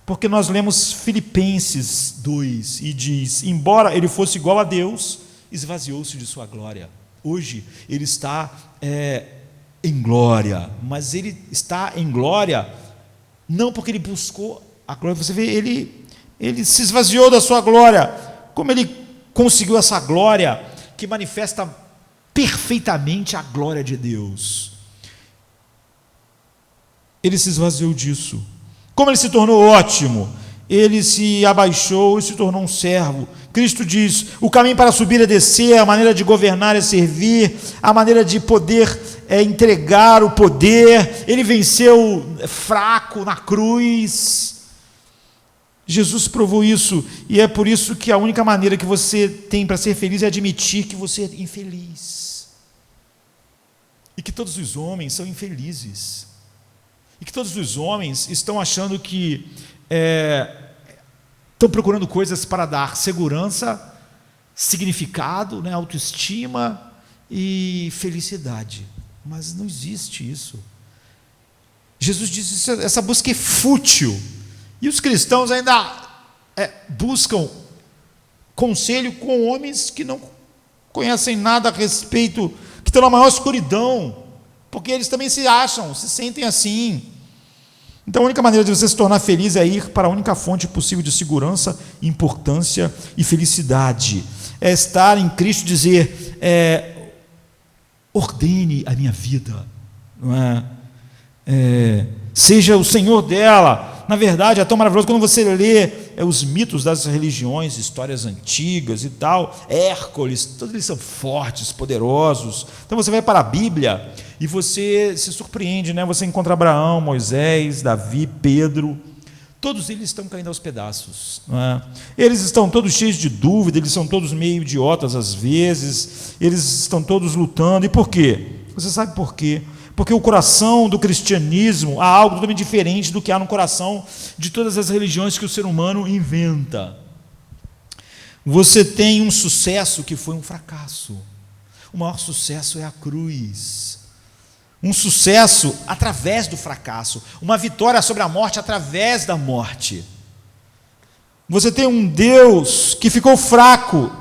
Porque nós lemos Filipenses 2 e diz: embora ele fosse igual a Deus, esvaziou-se de sua glória. Hoje ele está em glória, mas ele está em glória não porque ele buscou a glória. Você vê, ele se esvaziou da sua glória. Como ele conseguiu essa glória que manifesta perfeitamente a glória de Deus? Ele se esvaziou disso. Como ele se tornou ótimo? Ele se abaixou e se tornou um servo. Cristo diz: o caminho para subir é descer, a maneira de governar é servir, a maneira de poder é entregar o poder. Ele venceu fraco na cruz. Jesus provou isso, e é por isso que a única maneira que você tem para ser feliz é admitir que você é infeliz, e que todos os homens são infelizes, e Porque todos os homens estão achando que estão procurando coisas para dar segurança, significado, né, autoestima e felicidade. Mas não existe isso. Jesus disse que essa busca é fútil. E os cristãos ainda buscam conselho com homens que não conhecem nada a respeito, que estão na maior escuridão, porque eles também se acham, se sentem assim. Então a única maneira de você se tornar feliz é ir para a única fonte possível de segurança, importância e felicidade. É estar em Cristo, dizer, ordene a minha vida, não é? Seja o Senhor dela. Na verdade, é tão maravilhoso quando você lê os mitos das religiões, histórias antigas e tal. Hércules, todos eles são fortes, poderosos. Então você vai para a Bíblia e você se surpreende, né? Você encontra Abraão, Moisés, Davi, Pedro. Todos eles estão caindo aos pedaços, não é? Eles estão todos cheios de dúvida, eles são todos meio idiotas às vezes, eles estão todos lutando. E por quê? Você sabe por quê? Porque o coração do cristianismo há algo totalmente diferente do que há no coração de todas as religiões que o ser humano inventa. Você tem um sucesso que foi um fracasso. O maior sucesso é a cruz. Um sucesso através do fracasso. Uma vitória sobre a morte através da morte. Você tem um Deus que ficou fraco,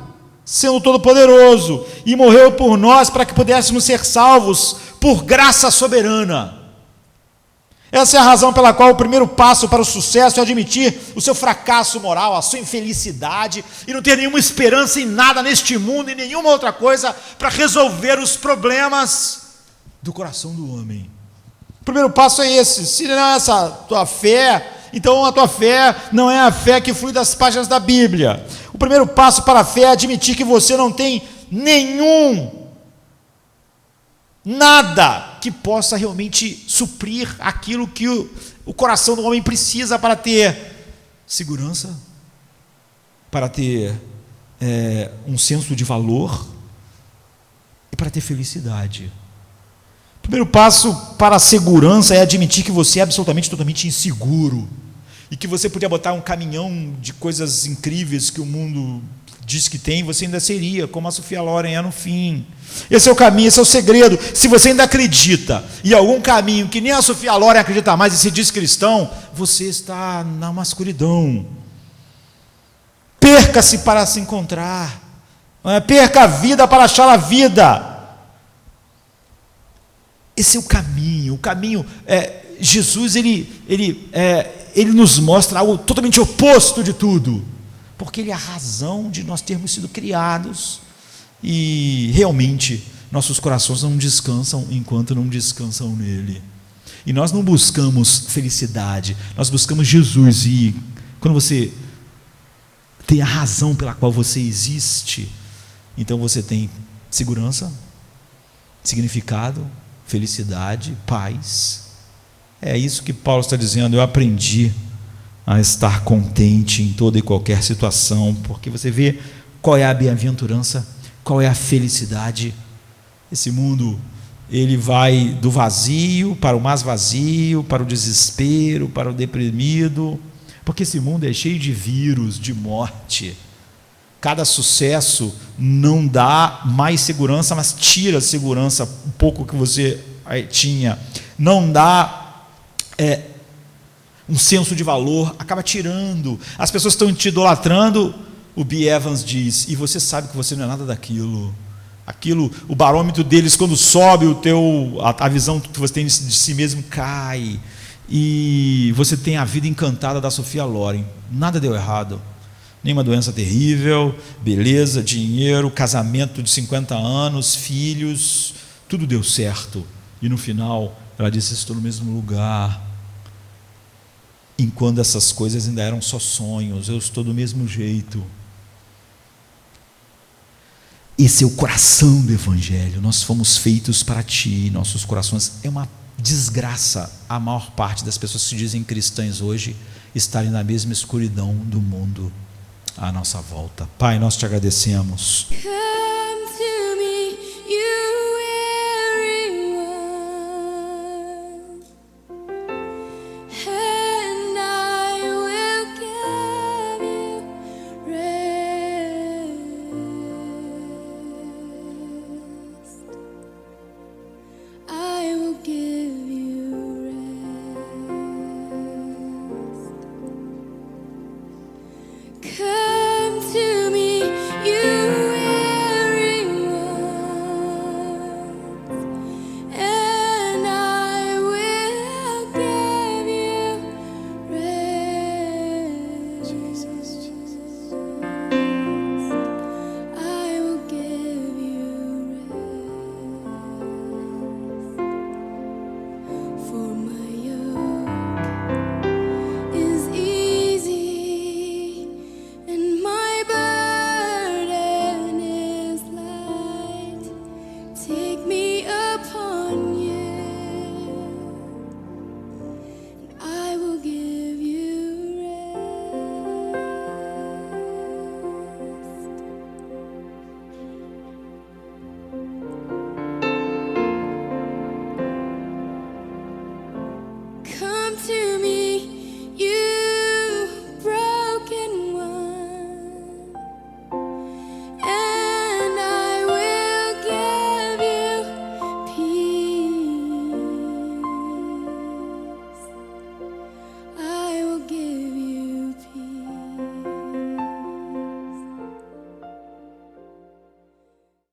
sendo todo-poderoso, e morreu por nós para que pudéssemos ser salvos por graça soberana. Essa é a razão pela qual o primeiro passo para o sucesso é admitir o seu fracasso moral, a sua infelicidade, e não ter nenhuma esperança em nada neste mundo e nenhuma outra coisa para resolver os problemas do coração do homem. O primeiro passo é esse. Se não é essa a tua fé, então a tua fé não é a fé que flui das páginas da Bíblia. O primeiro passo para a fé é admitir que você não tem nada que possa realmente suprir aquilo que o coração do homem precisa para ter segurança, para ter um senso de valor e para ter felicidade. O primeiro passo para a segurança é admitir que você é absolutamente, totalmente inseguro e que você podia botar um caminhão de coisas incríveis que o mundo diz que tem, você ainda seria, como a Sophia Loren é no fim. Esse é o caminho, esse é o segredo. Se você ainda acredita em algum caminho que nem a Sophia Loren acredita mais e se diz cristão, você está numa escuridão. Perca-se para se encontrar. Perca a vida para achar a vida. Esse é o caminho. O caminho, Jesus, ele nos mostra algo totalmente oposto de tudo. Porque ele é a razão de nós termos sido criados. E realmente nossos corações não descansam enquanto não descansam nele. E nós não buscamos felicidade, nós buscamos Jesus. E quando você tem a razão pela qual você existe, então você tem segurança, significado, felicidade, paz. É isso que Paulo está dizendo. Eu aprendi a estar contente em toda e qualquer situação, porque você vê qual é a bem-aventurança, qual é a felicidade. Esse mundo, ele vai do vazio para o mais vazio, para o desespero, para o deprimido, porque esse mundo é cheio de vírus, de morte. Cada sucesso não dá mais segurança, mas tira a segurança um pouco que você tinha. Não dá um senso de valor, acaba tirando. As pessoas estão te idolatrando. O B. Evans diz, e você sabe que você não é nada daquilo. Aquilo, o barômetro deles, quando sobe, a visão que você tem de si mesmo cai. E você tem a vida encantada da Sophia Loren. Nada deu errado. Nenhuma doença terrível, beleza, dinheiro, casamento de 50 anos, filhos, tudo deu certo. E no final, ela disse, estou no mesmo lugar. Enquanto essas coisas ainda eram só sonhos, eu estou do mesmo jeito. Esse é o coração do Evangelho. Nós fomos feitos para ti, nossos corações. É uma desgraça a maior parte das pessoas que se dizem cristãs hoje estarem na mesma escuridão do mundo à nossa volta. Pai, nós te agradecemos. to